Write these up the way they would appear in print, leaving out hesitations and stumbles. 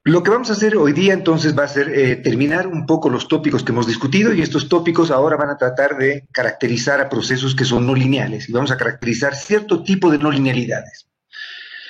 Lo que vamos a hacer hoy día entonces va a ser terminar un poco los tópicos que hemos discutido y estos tópicos ahora van a tratar de caracterizar a procesos que son no lineales y vamos a caracterizar cierto tipo de no linealidades.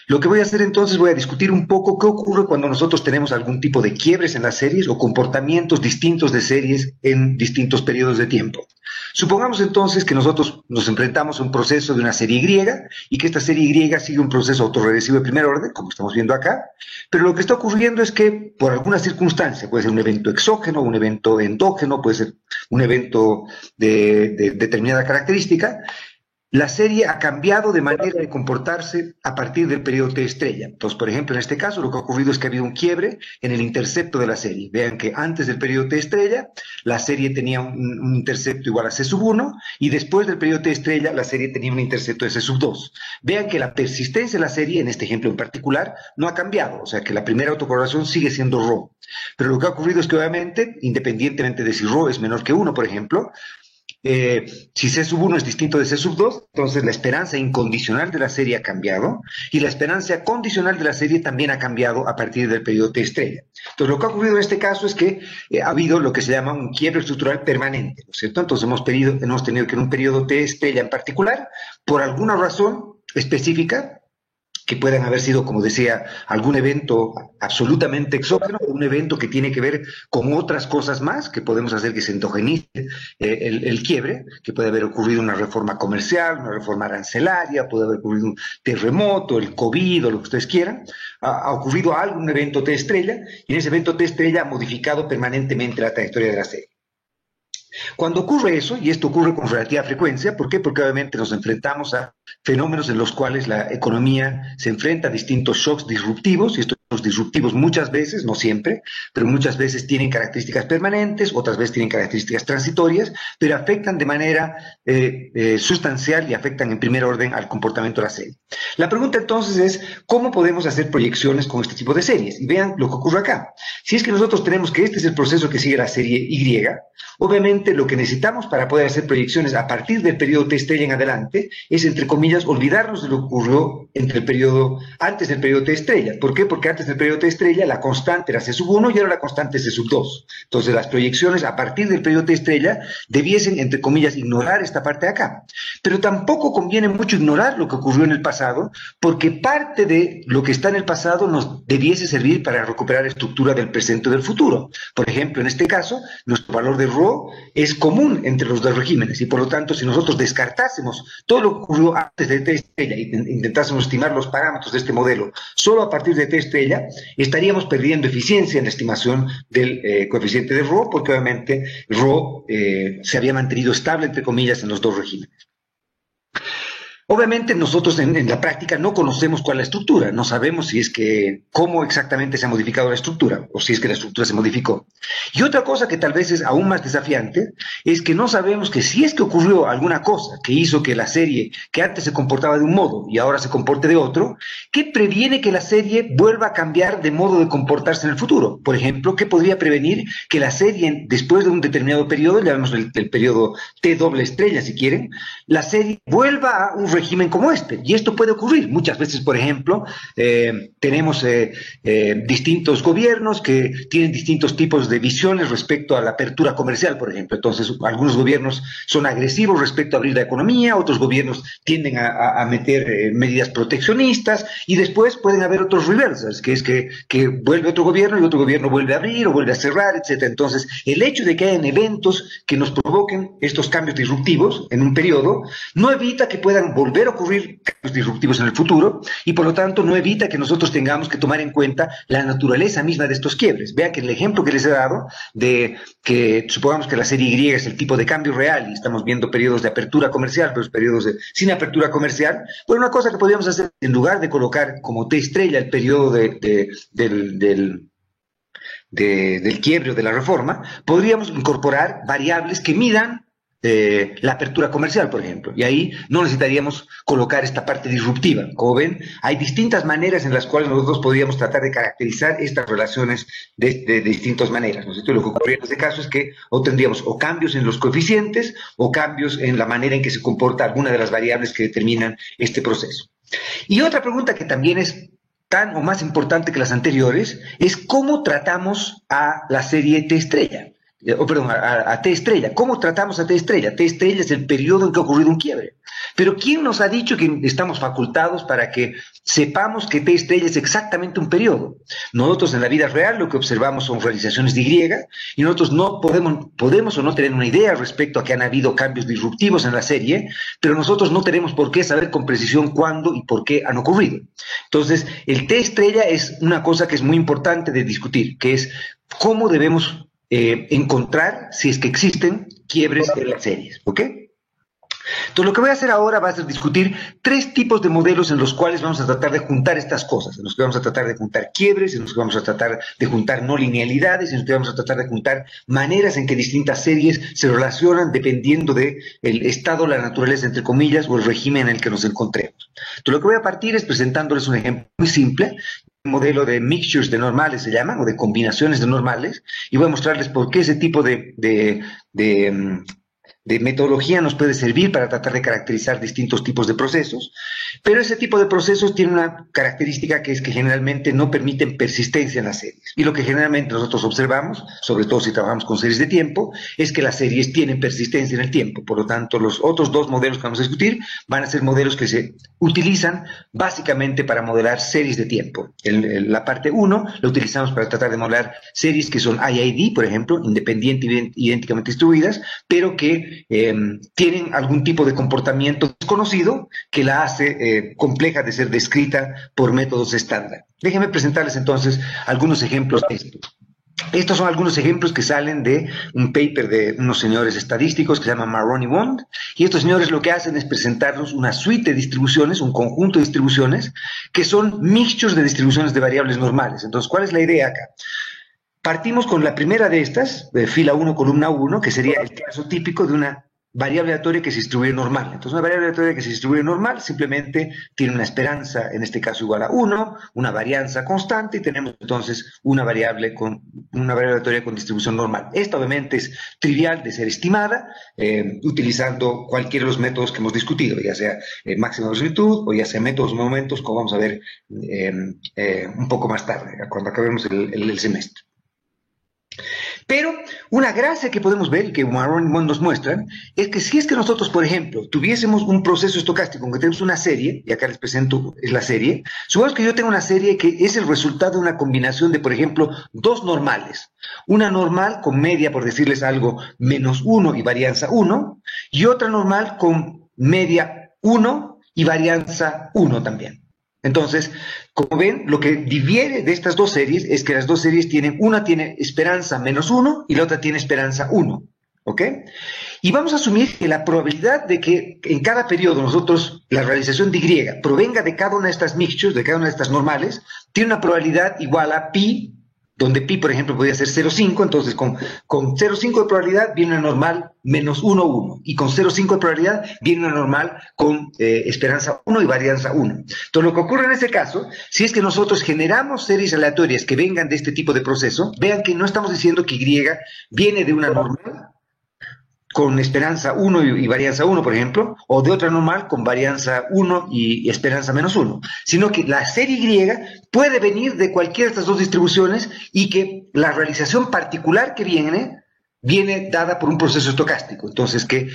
Lo que voy a hacer entonces, voy a discutir un poco qué ocurre cuando nosotros tenemos algún tipo de quiebres en las series o comportamientos distintos de series en distintos periodos de tiempo. Supongamos entonces que nosotros nos enfrentamos a un proceso de una serie griega y que esta serie griega sigue un proceso autorregresivo de primer orden, como estamos viendo acá, pero lo que está ocurriendo es que por alguna circunstancia, puede ser un evento exógeno, un evento endógeno, puede ser un evento de determinada característica, la serie ha cambiado de manera de comportarse a partir del periodo T estrella. Entonces, por ejemplo, en este caso lo que ha ocurrido es que ha habido un quiebre en el intercepto de la serie. Vean que antes del periodo T estrella, la serie tenía un intercepto igual a C sub 1 y después del periodo T estrella, la serie tenía un intercepto de C sub 2. Vean que la persistencia de la serie, en este ejemplo en particular, no ha cambiado. O sea, que la primera autocorrelación sigue siendo ρ. Pero lo que ha ocurrido es que obviamente, independientemente de si ρ es menor que 1, por ejemplo, si C sub 1 es distinto de C sub 2, entonces la esperanza incondicional de la serie ha cambiado y la esperanza condicional de la serie también ha cambiado a partir del periodo T estrella. Entonces lo que ha ocurrido en este caso es que ha habido lo que se llama un quiebre estructural permanente, ¿no es cierto? Entonces hemos tenido que en un periodo T estrella en particular, por alguna razón específica, que puedan haber sido, como decía, algún evento absolutamente exógeno, o un evento que tiene que ver con otras cosas más, que podemos hacer que se endogenice el quiebre, que puede haber ocurrido una reforma comercial, una reforma arancelaria, puede haber ocurrido un terremoto, el COVID o lo que ustedes quieran, ha ocurrido algo, un evento T estrella, y en ese evento T estrella ha modificado permanentemente la trayectoria de la serie. Cuando ocurre eso, y esto ocurre con relativa frecuencia, ¿por qué? Porque obviamente nos enfrentamos a fenómenos en los cuales la economía se enfrenta a distintos shocks disruptivos, y estos shocks disruptivos muchas veces, no siempre, pero muchas veces tienen características permanentes, otras veces tienen características transitorias, pero afectan de manera sustancial y afectan en primer orden al comportamiento de la serie. La pregunta entonces es, ¿cómo podemos hacer proyecciones con este tipo de series? Y vean lo que ocurre acá. Si es que nosotros tenemos que este es el proceso que sigue la serie Y, obviamente lo que necesitamos para poder hacer proyecciones a partir del periodo T estrella en adelante es, entre comillas, olvidarnos de lo que ocurrió antes del periodo T estrella. ¿Por qué? Porque antes del periodo T estrella la constante era C sub 1 y ahora la constante es C sub 2. Entonces las proyecciones a partir del periodo T estrella debiesen, entre comillas, ignorar esta parte de acá. Pero tampoco conviene mucho ignorar lo que ocurrió en el pasado, porque parte de lo que está en el pasado nos debiese servir para recuperar estructura del presente o del futuro. Por ejemplo, en este caso, nuestro valor de ρ es común entre los dos regímenes y por lo tanto si nosotros descartásemos todo lo que ocurrió antes de T estrella y intentásemos estimar los parámetros de este modelo solo a partir de T estrella, estaríamos perdiendo eficiencia en la estimación del coeficiente de ρ porque obviamente ρ se había mantenido estable entre comillas en los dos regímenes. Obviamente nosotros en la práctica no conocemos cuál es la estructura, no sabemos si es que cómo exactamente se ha modificado la estructura o si es que la estructura se modificó. Y otra cosa que tal vez es aún más desafiante es que no sabemos que si es que ocurrió alguna cosa que hizo que la serie que antes se comportaba de un modo y ahora se comporte de otro, ¿qué previene que la serie vuelva a cambiar de modo de comportarse en el futuro? Por ejemplo, ¿qué podría prevenir que la serie después de un determinado periodo, llamemos el periodo T doble estrella si quieren, la serie vuelva a un régimen como este? Y esto puede ocurrir. Muchas veces, por ejemplo, tenemos distintos gobiernos que tienen distintos tipos de visiones respecto a la apertura comercial, por ejemplo. Entonces, algunos gobiernos son agresivos respecto a abrir la economía, otros gobiernos tienden a meter medidas proteccionistas y después pueden haber otros reversals, que es que vuelve otro gobierno y otro gobierno vuelve a abrir o vuelve a cerrar, etcétera. Entonces, el hecho de que hayan eventos que nos provoquen estos cambios disruptivos en un periodo no evita que puedan volver a ocurrir cambios disruptivos en el futuro y por lo tanto no evita que nosotros tengamos que tomar en cuenta la naturaleza misma de estos quiebres. Vean que el ejemplo que les he dado de que supongamos que la serie Y es el tipo de cambio real y estamos viendo periodos de apertura comercial, pero periodos sin apertura comercial, pues una cosa que podríamos hacer en lugar de colocar como T estrella el periodo del quiebre o de la reforma, podríamos incorporar variables que midan la apertura comercial, por ejemplo, y ahí no necesitaríamos colocar esta parte disruptiva. Como ven, hay distintas maneras en las cuales nosotros podríamos tratar de caracterizar estas relaciones de distintas maneras, ¿no es cierto? Lo que ocurriría en este caso es que o tendríamos o cambios en los coeficientes o cambios en la manera en que se comporta alguna de las variables que determinan este proceso. Y otra pregunta que también es tan o más importante que las anteriores, es cómo tratamos a la serie T estrella. Perdón, a T estrella. ¿Cómo tratamos a T estrella? T estrella es el periodo en que ha ocurrido un quiebre. Pero ¿quién nos ha dicho que estamos facultados para que sepamos que T estrella es exactamente un periodo? Nosotros en la vida real lo que observamos son realizaciones de Y y nosotros no podemos o no tener una idea respecto a que han habido cambios disruptivos en la serie, pero nosotros no tenemos por qué saber con precisión cuándo y por qué han ocurrido. Entonces, el T estrella es una cosa que es muy importante de discutir, que es cómo debemos encontrar si es que existen quiebres en las series, ¿ok? Entonces, lo que voy a hacer ahora va a ser discutir 3 tipos de modelos en los cuales vamos a tratar de juntar estas cosas, en los que vamos a tratar de juntar quiebres, en los que vamos a tratar de juntar no linealidades, en los que vamos a tratar de juntar maneras en que distintas series se relacionan dependiendo del estado, la naturaleza, entre comillas, o el régimen en el que nos encontremos. Entonces, lo que voy a partir es presentándoles un ejemplo muy simple, un modelo de mixtures de normales se llaman, o de combinaciones de normales, y voy a mostrarles por qué ese tipo de metodología nos puede servir para tratar de caracterizar distintos tipos de procesos, pero ese tipo de procesos tiene una característica que es que generalmente no permiten persistencia en las series. Y lo que generalmente nosotros observamos, sobre todo si trabajamos con series de tiempo, es que las series tienen persistencia en el tiempo. Por lo tanto, los otros 2 modelos que vamos a discutir van a ser modelos que se utilizan básicamente para modelar series de tiempo. La parte 1 la utilizamos para tratar de modelar series que son IID, por ejemplo, independiente y idénticamente distribuidas, pero que tienen algún tipo de comportamiento desconocido que la hace compleja de ser descrita por métodos estándar. Déjenme presentarles entonces algunos ejemplos de esto. Estos son algunos ejemplos que salen de un paper de unos señores estadísticos que se llaman Marrone y Bond, y estos señores lo que hacen es presentarnos una suite de distribuciones, un conjunto de distribuciones, que son mixtures de distribuciones de variables normales. Entonces, ¿cuál es la idea acá? Partimos con la primera de estas, de fila 1, columna 1, que sería el caso típico de una variable aleatoria que se distribuye normal. Entonces, una variable aleatoria que se distribuye normal simplemente tiene una esperanza, en este caso igual a 1, una varianza constante, y tenemos entonces una variable aleatoria con distribución normal. Esta obviamente es trivial de ser estimada, utilizando cualquiera de los métodos que hemos discutido, ya sea máxima verosimilitud o ya sea métodos o momentos, como vamos a ver un poco más tarde, cuando acabemos el semestre. Pero una gracia que podemos ver y que Marrone y Bond nos muestran es que si es que nosotros, por ejemplo, tuviésemos un proceso estocástico en que tenemos una serie, y acá les presento la serie, supongamos que yo tengo una serie que es el resultado de una combinación de, por ejemplo, 2 normales. Una normal con media, por decirles algo, menos 1 y varianza 1, y otra normal con media 1 y varianza 1 también. Entonces, como ven, lo que difiere de estas 2 series es que las 2 series una tiene esperanza menos 1 y la otra tiene esperanza 1, ¿ok? Y vamos a asumir que la probabilidad de que en cada periodo nosotros, la realización de Y provenga de cada una de estas mixtures, de cada una de estas normales, tiene una probabilidad igual a pi, donde pi, por ejemplo, podría ser 0,5, entonces con 0,5 de probabilidad viene una normal menos 1, 1, y con 0,5 de probabilidad viene una normal con esperanza 1 y varianza 1. Entonces, lo que ocurre en ese caso, si es que nosotros generamos series aleatorias que vengan de este tipo de proceso, vean que no estamos diciendo que Y viene de una normal con esperanza 1 y varianza 1, por ejemplo, o de otra normal con varianza 1 y esperanza menos 1, sino que la serie Y puede venir de cualquiera de estas 2 distribuciones y que la realización particular que viene dada por un proceso estocástico. Entonces, que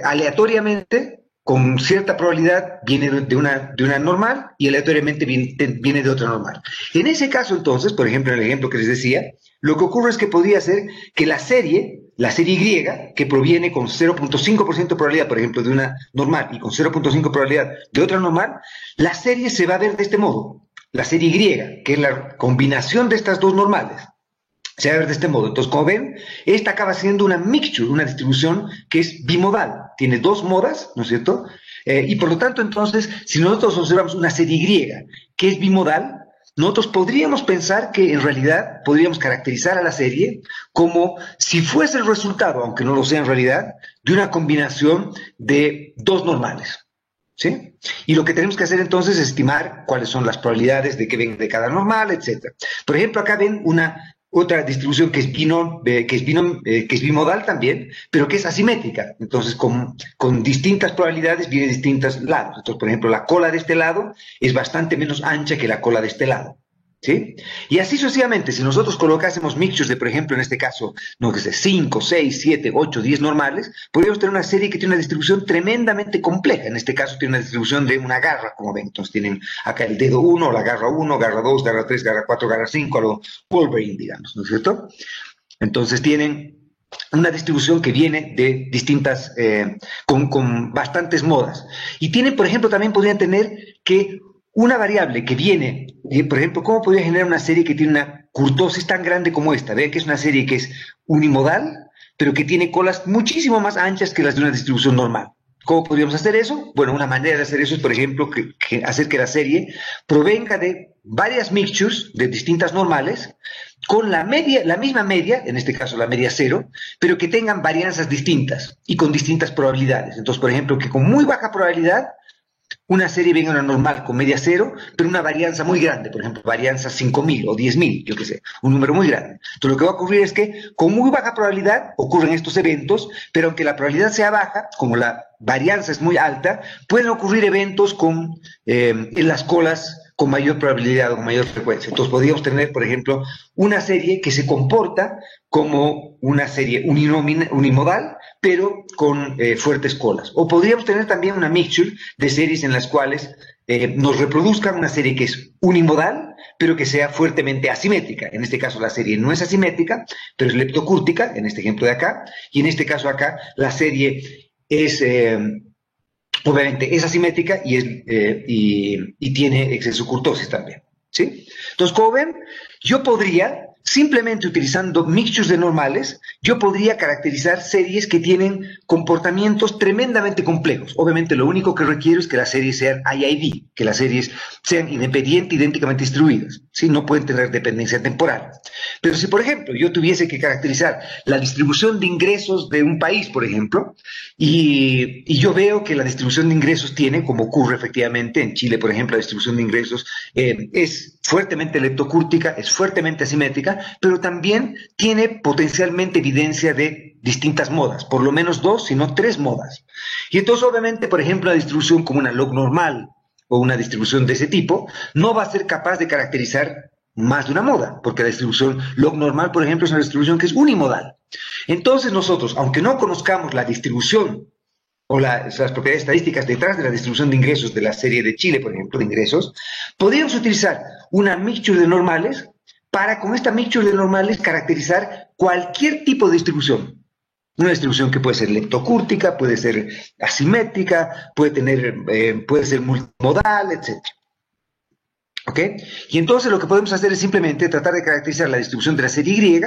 aleatoriamente, con cierta probabilidad, viene de una normal y aleatoriamente viene de otra normal. En ese caso, entonces, por ejemplo, en el ejemplo que les decía, lo que ocurre es que podría ser que la serie Y, que proviene con 0,5% de probabilidad, por ejemplo, de una normal y con 0,5% de probabilidad de otra normal, la serie se va a ver de este modo. La serie Y, que es la combinación de estas 2 normales, se va a ver de este modo. Entonces, como ven, esta acaba siendo una mixture, una distribución que es bimodal. Tiene 2 modas, ¿no es cierto? Y por lo tanto, entonces, si nosotros observamos una serie Y que es bimodal, nosotros podríamos pensar que en realidad podríamos caracterizar a la serie como si fuese el resultado, aunque no lo sea en realidad, de una combinación de 2 normales. ¿Sí? Y lo que tenemos que hacer entonces es estimar cuáles son las probabilidades de que venga de cada normal, etc. Por ejemplo, acá ven una otra distribución que es bimodal también, pero que es asimétrica. Entonces, con distintas probabilidades viene de distintos lados. Entonces, por ejemplo, la cola de este lado es bastante menos ancha que la cola de este lado. ¿Sí? Y así sucesivamente, si nosotros colocásemos mixtures de, por ejemplo, en este caso, no que sé, 5, 6, 7, 8, 10 normales, podríamos tener una serie que tiene una distribución tremendamente compleja. En este caso tiene una distribución de una garra, como ven. Entonces tienen acá el dedo 1, la garra 1, garra 2, garra 3, garra 4, garra 5, a lo Wolverine, digamos, ¿no es cierto? Entonces tienen una distribución que viene de distintas, con bastantes modas. Y tienen, por ejemplo, también podrían tener que una variable que viene, por ejemplo, ¿cómo podría generar una serie que tiene una kurtosis tan grande como esta? Vean que es una serie que es unimodal, pero que tiene colas muchísimo más anchas que las de una distribución normal. ¿Cómo podríamos hacer eso? Bueno, una manera de hacer eso es, por ejemplo, hacer que la serie provenga de varias mixtures de distintas normales, con la misma media, en este caso la media cero, pero que tengan varianzas distintas y con distintas probabilidades. Entonces, por ejemplo, que con muy baja probabilidad una serie venga una normal con media cero, pero una varianza muy grande, por ejemplo, varianza 5.000 o 10.000, yo qué sé, un número muy grande. Entonces lo que va a ocurrir es que con muy baja probabilidad ocurren estos eventos, pero aunque la probabilidad sea baja, como la varianza es muy alta, pueden ocurrir eventos en las colas con mayor probabilidad o con mayor frecuencia. Entonces podríamos tener, por ejemplo, una serie que se comporta como una serie unimodal, pero con fuertes colas. O podríamos tener también una mixture de series en las cuales nos reproduzcan una serie que es unimodal, pero que sea fuertemente asimétrica. En este caso la serie no es asimétrica, pero es leptocúrtica, en este ejemplo de acá, y en este caso acá la serie es... obviamente es asimétrica y tiene exceso kurtosis también, ¿sí? Entonces, como ven, yo podría, simplemente utilizando mixtures de normales, yo podría caracterizar series que tienen comportamientos tremendamente complejos. Obviamente, lo único que requiero es que las series sean IID, que las series sean independientes, idénticamente distribuidas, ¿sí? No pueden tener dependencia temporal. Pero si, por ejemplo, yo tuviese que caracterizar la distribución de ingresos de un país, por ejemplo, y yo veo que la distribución de ingresos tiene, como ocurre efectivamente en Chile, por ejemplo, la distribución de ingresos es fuertemente leptocúrtica, es fuertemente asimétrica, pero también tiene potencialmente evidencia de distintas modas, por lo menos 2, si no 3 modas. Y entonces, obviamente, por ejemplo, la distribución como una log normal o una distribución de ese tipo no va a ser capaz de caracterizar más de una moda, porque la distribución log normal, por ejemplo, es una distribución que es unimodal. Entonces nosotros, aunque no conozcamos la distribución o las propiedades estadísticas detrás de la distribución de ingresos de la serie de Chile, por ejemplo, de ingresos, podríamos utilizar una mixture de normales para, con esta mixture de normales, caracterizar cualquier tipo de distribución. Una distribución que puede ser leptocúrtica, puede ser asimétrica, puede ser multimodal, etc. ¿Ok? Y entonces lo que podemos hacer es simplemente tratar de caracterizar la distribución de la serie Y,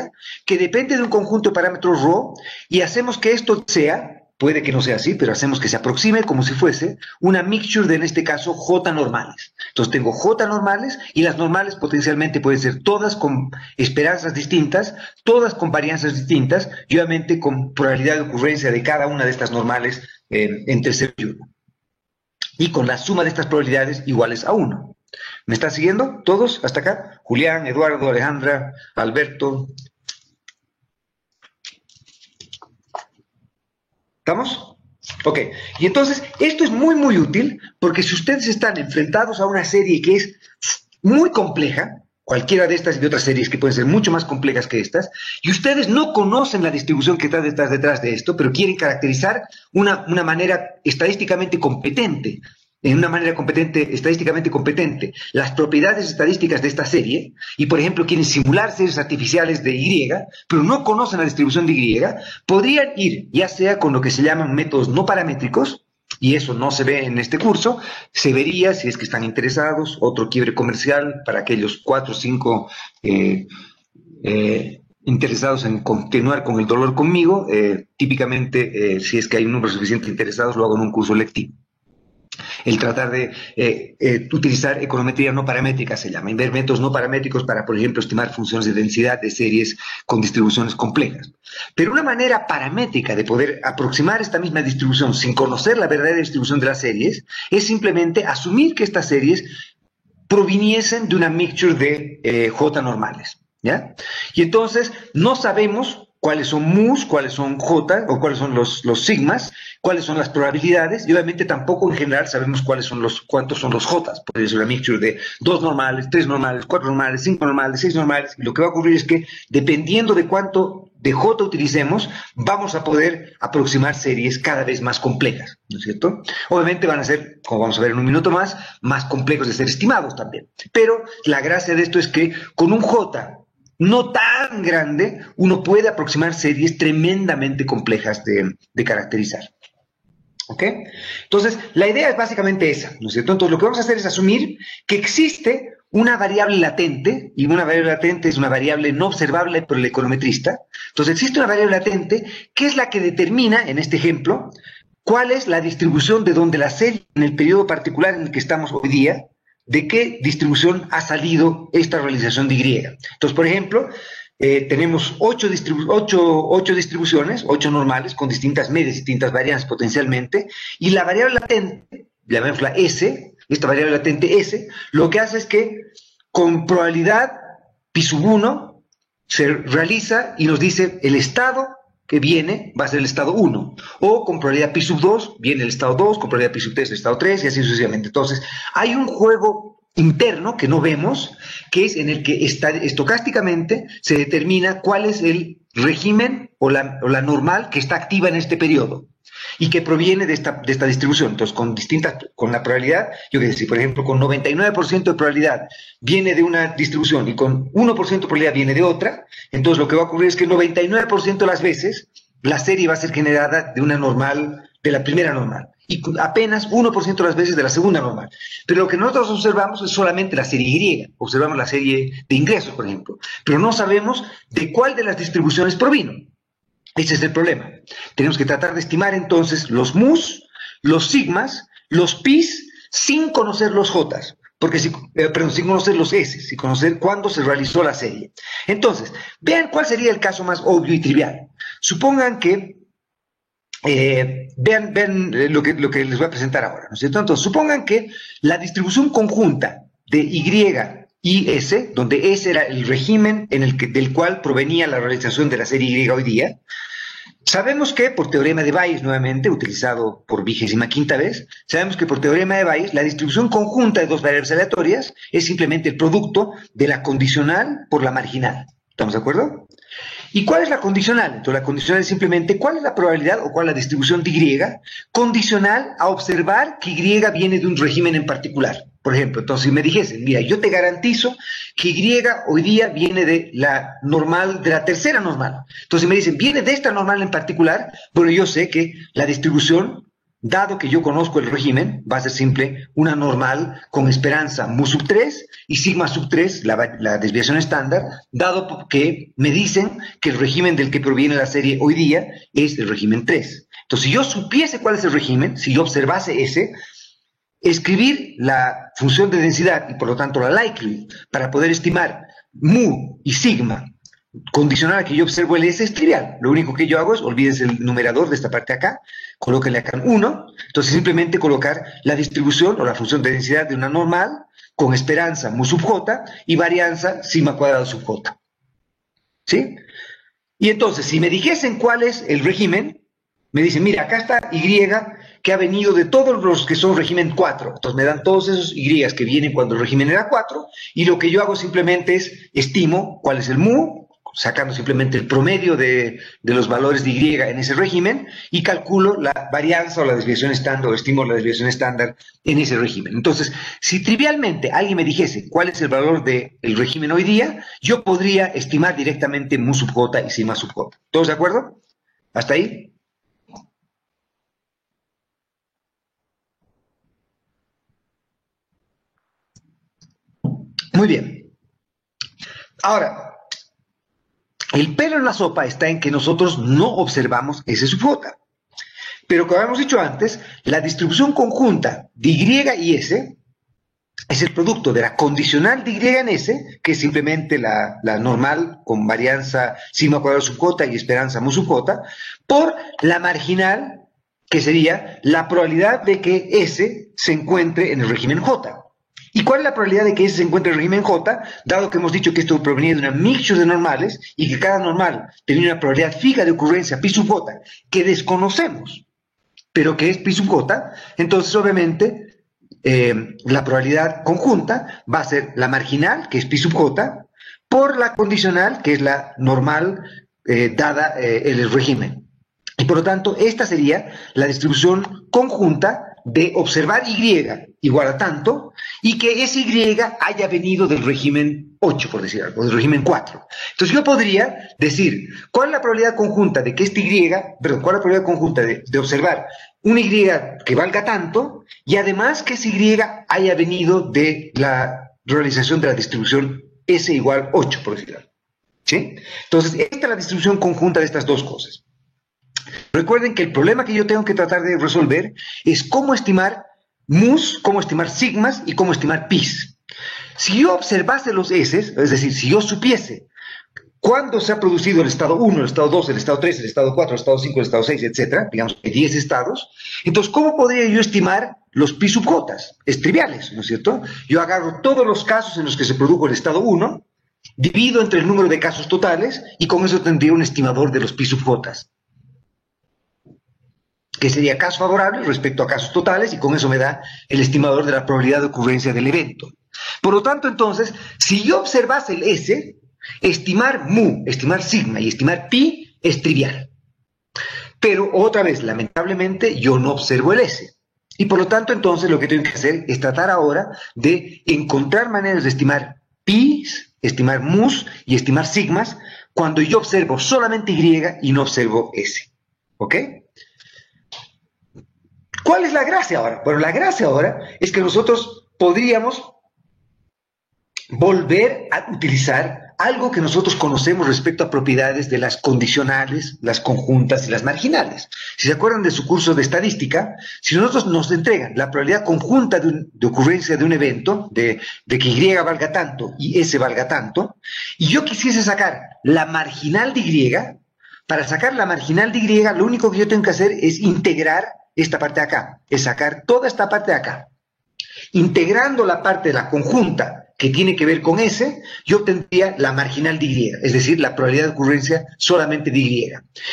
que depende de un conjunto de parámetros ρ, y hacemos que esto sea, puede que no sea así, pero hacemos que se aproxime como si fuese una mixture de, en este caso, J normales. Entonces tengo J normales, y las normales potencialmente pueden ser todas con esperanzas distintas, todas con varianzas distintas, y obviamente con probabilidad de ocurrencia de cada una de estas normales entre 0 y 1. Y con la suma de estas probabilidades iguales a 1. ¿Me están siguiendo todos hasta acá? Julián, Eduardo, Alejandra, Alberto. ¿Estamos? Ok. Y entonces, esto es muy, muy útil, porque si ustedes están enfrentados a una serie que es muy compleja, cualquiera de estas y de otras series que pueden ser mucho más complejas que estas, y ustedes no conocen la distribución que está detrás de esto, pero quieren caracterizar una manera estadísticamente competente, estadísticamente competente, las propiedades estadísticas de esta serie, y por ejemplo quieren simular series artificiales de Y, pero no conocen la distribución de Y, podrían ir ya sea con lo que se llaman métodos no paramétricos, y eso no se ve en este curso, se vería si es que están interesados, otro quiebre comercial para aquellos 4 o 5 interesados en continuar con el dolor conmigo, típicamente si es que hay un número suficiente de interesados, lo hago en un curso lectivo. El tratar de utilizar econometría no paramétrica se llama, y ver métodos no paramétricos para, por ejemplo, estimar funciones de densidad de series con distribuciones complejas. Pero una manera paramétrica de poder aproximar esta misma distribución sin conocer la verdadera distribución de las series es simplemente asumir que estas series proviniesen de una mixture de J normales. ¿ya? Y entonces no sabemos cuáles son mus, cuáles son j, o cuáles son los sigmas, cuáles son las probabilidades, y obviamente tampoco en general sabemos cuántos son los jotas. Puede ser una mixture de 2 normales, 3 normales, 4 normales, 5 normales, 6 normales, y lo que va a ocurrir es que dependiendo de cuánto de j utilicemos, vamos a poder aproximar series cada vez más complejas, ¿no es cierto? Obviamente van a ser, como vamos a ver en un minuto más complejos de ser estimados también. Pero la gracia de esto es que con un j no tan grande, uno puede aproximar series tremendamente complejas de caracterizar. ¿Ok? Entonces, la idea es básicamente esa, ¿no es cierto? Entonces, lo que vamos a hacer es asumir que existe una variable latente, y una variable latente es una variable no observable por el econometrista. Entonces, existe una variable latente que es la que determina, en este ejemplo, cuál es la distribución de donde la serie, en el periodo particular en el que estamos hoy día, de qué distribución ha salido esta realización de Y. Entonces, por ejemplo, tenemos 8 distribuciones, 8 normales, con distintas medias, distintas varianzas potencialmente, y la variable latente, llamémosla S, esta variable latente S, lo que hace es que con probabilidad pi sub 1 se realiza y nos dice el estado que viene va a ser el estado 1, o con probabilidad pi sub 2 viene el estado 2, con probabilidad pi sub 3 el estado 3, y así sucesivamente. Entonces, hay un juego interno que no vemos, que es en el que estocásticamente se determina cuál es el régimen o la normal que está activa en este periodo y que proviene de esta distribución. Entonces, con la probabilidad, yo qué sé, si por ejemplo con 99% de probabilidad viene de una distribución y con 1% de probabilidad viene de otra, entonces lo que va a ocurrir es que 99% de las veces la serie va a ser generada de una normal, de la primera normal, y apenas 1% de las veces de la segunda normal. Pero lo que nosotros observamos es solamente la serie Y, observamos la serie de ingresos, por ejemplo, pero no sabemos de cuál de las distribuciones provino. Ese es el problema. Tenemos que tratar de estimar entonces los mus, los sigmas, los pis, sin conocer los jotas, porque sin conocer los s, sin conocer cuándo se realizó la serie. Entonces, vean cuál sería el caso más obvio y trivial. Supongan que, vean lo que les voy a presentar ahora, ¿no es cierto? Entonces, supongan que la distribución conjunta de y S, donde S era el régimen del cual provenía la realización de la serie Y hoy día, sabemos que por teorema de Bayes, nuevamente, utilizado por 25ª vez, sabemos que por teorema de Bayes, la distribución conjunta de dos variables aleatorias es simplemente el producto de la condicional por la marginal. ¿Estamos de acuerdo? ¿Y cuál es la condicional? Entonces, la condicional es simplemente cuál es la probabilidad o cuál es la distribución de Y condicional a observar que Y viene de un régimen en particular. Por ejemplo, entonces si me dijesen, mira, yo te garantizo que Y hoy día viene de la normal, de la tercera normal. Entonces me dicen, viene de esta normal en particular, bueno, yo sé que la distribución, dado que yo conozco el régimen, va a ser simple una normal con esperanza mu sub 3 y sigma sub 3, la desviación estándar, dado que me dicen que el régimen del que proviene la serie hoy día es el régimen 3. Entonces, si yo supiese cuál es el régimen, si yo observase ese, escribir la función de densidad y por lo tanto la likelihood para poder estimar mu y sigma condicional a que yo observo el S es trivial. Lo único que yo hago es, olvídense el numerador de esta parte de acá, colóquenle acá un 1, entonces simplemente colocar la distribución o la función de densidad de una normal con esperanza mu sub j y varianza sigma cuadrado sub j. ¿Sí? Y entonces, si me dijesen cuál es el régimen, me dicen, mira, acá está Y que ha venido de todos los que son régimen 4. Entonces me dan todos esos Y que vienen cuando el régimen era 4, y lo que yo hago simplemente es estimo cuál es el mu, sacando simplemente el promedio de los valores de Y en ese régimen, y calculo la varianza o la desviación estándar, o estimo la desviación estándar en ese régimen. Entonces, si trivialmente alguien me dijese cuál es el valor del régimen hoy día, yo podría estimar directamente mu sub j y sigma sub j. ¿Todos de acuerdo? ¿Hasta ahí? Muy bien. Ahora, el pelo en la sopa está en que nosotros no observamos ese sub j. Pero como habíamos dicho antes, la distribución conjunta de Y y S es el producto de la condicional de Y en S, que es simplemente la normal con varianza sigma cuadrado sub j y esperanza mu sub j, por la marginal, que sería la probabilidad de que S se encuentre en el régimen J. ¿Y cuál es la probabilidad de que ese se encuentre en el régimen J, dado que hemos dicho que esto provenía de una mixture de normales y que cada normal tenía una probabilidad fija de ocurrencia pi sub j que desconocemos, pero que es pi sub j? Entonces, obviamente, la probabilidad conjunta va a ser la marginal, que es pi sub j, por la condicional, que es la normal dada el régimen. Y por lo tanto, esta sería la distribución conjunta de observar Y igual a tanto, y que ese Y haya venido del régimen 8, por decir algo, del régimen 4. Entonces yo podría decir, ¿cuál es la probabilidad conjunta de que este Y, perdón, cuál es la probabilidad conjunta de observar un Y que valga tanto, y además que ese Y haya venido de la realización de la distribución S igual 8, por decir algo? ¿Sí? Entonces, esta es la distribución conjunta de estas dos cosas. Recuerden que el problema que yo tengo que tratar de resolver es cómo estimar mus, cómo estimar sigmas y cómo estimar pis. Si yo observase los S, es decir, si yo supiese cuándo se ha producido el estado 1, el estado 2, el estado 3, el estado 4, el estado 5, el estado 6, etcétera, digamos que 10 estados, entonces, ¿cómo podría yo estimar los pi sub j? Es triviales, ¿no es cierto? Yo agarro todos los casos en los que se produjo el estado 1, divido entre el número de casos totales y con eso tendría un estimador de los pi sub j, que sería caso favorable respecto a casos totales, y con eso me da el estimador de la probabilidad de ocurrencia del evento. Por lo tanto, entonces, si yo observase el S, estimar mu, estimar sigma y estimar pi es trivial. Pero otra vez, lamentablemente, yo no observo el S. Y por lo tanto, entonces, lo que tengo que hacer es tratar ahora de encontrar maneras de estimar pis, estimar mus y estimar sigmas cuando yo observo solamente Y y no observo S. ¿Ok? ¿Cuál es la gracia ahora? Bueno, la gracia ahora es que nosotros podríamos volver a utilizar algo que nosotros conocemos respecto a propiedades de las condicionales, las conjuntas y las marginales. Si se acuerdan de su curso de estadística, si nosotros nos entregan la probabilidad conjunta de ocurrencia de un evento, de que Y valga tanto y S valga tanto, y yo quisiese sacar la marginal de Y, para sacar la marginal de Y, lo único que yo tengo que hacer es integrar esta parte de acá, es sacar toda esta parte de acá. Integrando la parte de la conjunta que tiene que ver con S, yo obtendría la marginal de Y, es decir, la probabilidad de ocurrencia solamente de Y.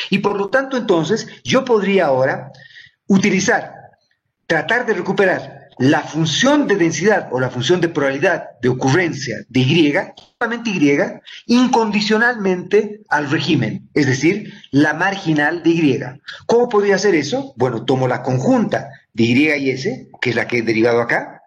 Y por lo tanto, entonces, yo podría ahora tratar de recuperar la función de densidad o la función de probabilidad de ocurrencia de Y, solamente Y, incondicionalmente al régimen, es decir, la marginal de Y. ¿Cómo podría hacer eso? Bueno, tomo la conjunta de Y y S, que es la que he derivado acá,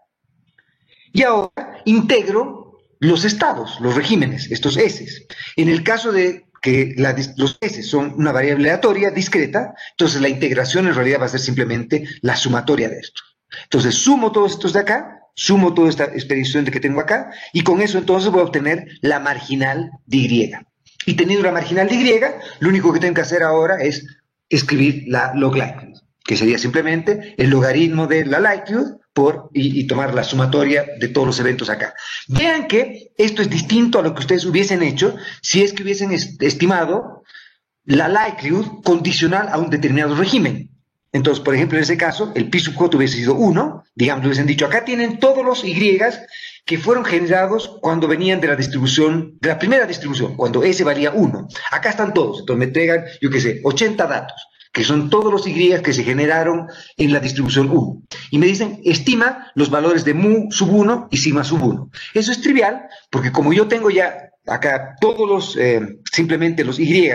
y ahora integro los estados, los regímenes, estos S. En el caso de que los S son una variable aleatoria, discreta, entonces la integración en realidad va a ser simplemente la sumatoria de estos. Entonces sumo todos estos de acá, sumo toda esta expresión que tengo acá, y con eso entonces voy a obtener la marginal de Y. Y teniendo la marginal de Y, lo único que tengo que hacer ahora es escribir la log likelihood, que sería simplemente el logaritmo de la likelihood y tomar la sumatoria de todos los eventos acá. Vean que esto es distinto a lo que ustedes hubiesen hecho si es que hubiesen estimado la likelihood condicional a un determinado régimen. Entonces, por ejemplo, en ese caso, el pi sub j hubiese sido 1, digamos, le hubiesen dicho, acá tienen todos los Y que fueron generados cuando venían de la distribución, de la primera distribución, cuando S valía 1. Acá están todos, entonces me entregan, yo qué sé, 80 datos, que son todos los Y que se generaron en la distribución 1. Y me dicen, estima los valores de mu sub 1 y sigma sub 1. Eso es trivial, porque como yo tengo ya acá todos los, simplemente los Y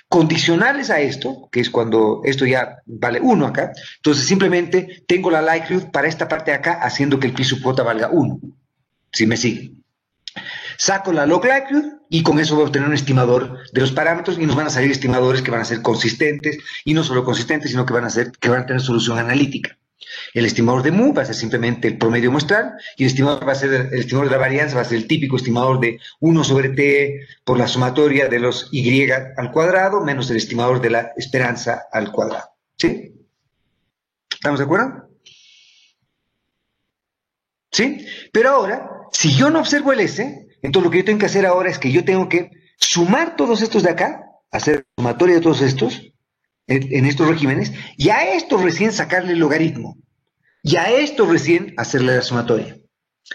condicionales a esto, que es cuando esto ya vale 1 acá, entonces simplemente tengo la likelihood para esta parte de acá, haciendo que el pi sub j valga 1, si me siguen. Saco la log likelihood y con eso voy a obtener un estimador de los parámetros y nos van a salir estimadores que van a ser consistentes, y no solo consistentes, sino que van a tener solución analítica. El estimador de mu va a ser simplemente el promedio muestral, y el estimador el estimador de la varianza va a ser el típico estimador de 1 sobre t por la sumatoria de los Y al cuadrado menos el estimador de la esperanza al cuadrado. ¿Sí? ¿Estamos de acuerdo? ¿Sí? Pero ahora, si yo no observo el S, entonces lo que yo tengo que hacer ahora es que yo tengo que sumar todos estos de acá, hacer sumatoria de todos estos, en estos regímenes, y a esto recién sacarle el logaritmo, y a esto recién hacerle la sumatoria.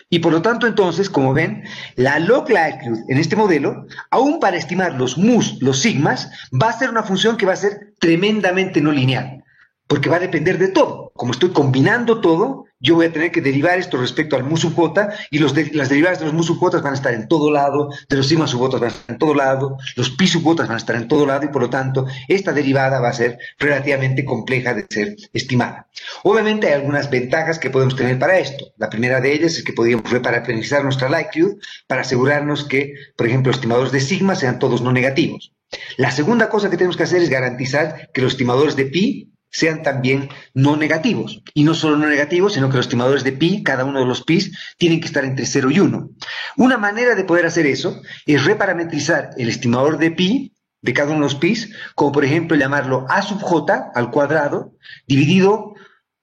Y por lo tanto, entonces, como ven, la log likelihood en este modelo, aún para estimar los mus, los sigmas, va a ser una función que va a ser tremendamente no lineal, porque va a depender de todo. Como estoy combinando todo, yo voy a tener que derivar esto respecto al mu sub j, y las derivadas de los mu sub j van a estar en todo lado, de los sigma sub j van a estar en todo lado, los pi sub j van a estar en todo lado, y por lo tanto, esta derivada va a ser relativamente compleja de ser estimada. Obviamente hay algunas ventajas que podemos tener para esto. La primera de ellas es que podríamos reparametrizar nuestra likelihood para asegurarnos que, por ejemplo, los estimadores de sigma sean todos no negativos. La segunda cosa que tenemos que hacer es garantizar que los estimadores de pi sean también no negativos. Y no solo no negativos, sino que los estimadores de pi, cada uno de los pi, tienen que estar entre 0 y 1. Una manera de poder hacer eso es reparametrizar el estimador de pi de cada uno de los pi, como por ejemplo llamarlo a sub j al cuadrado, dividido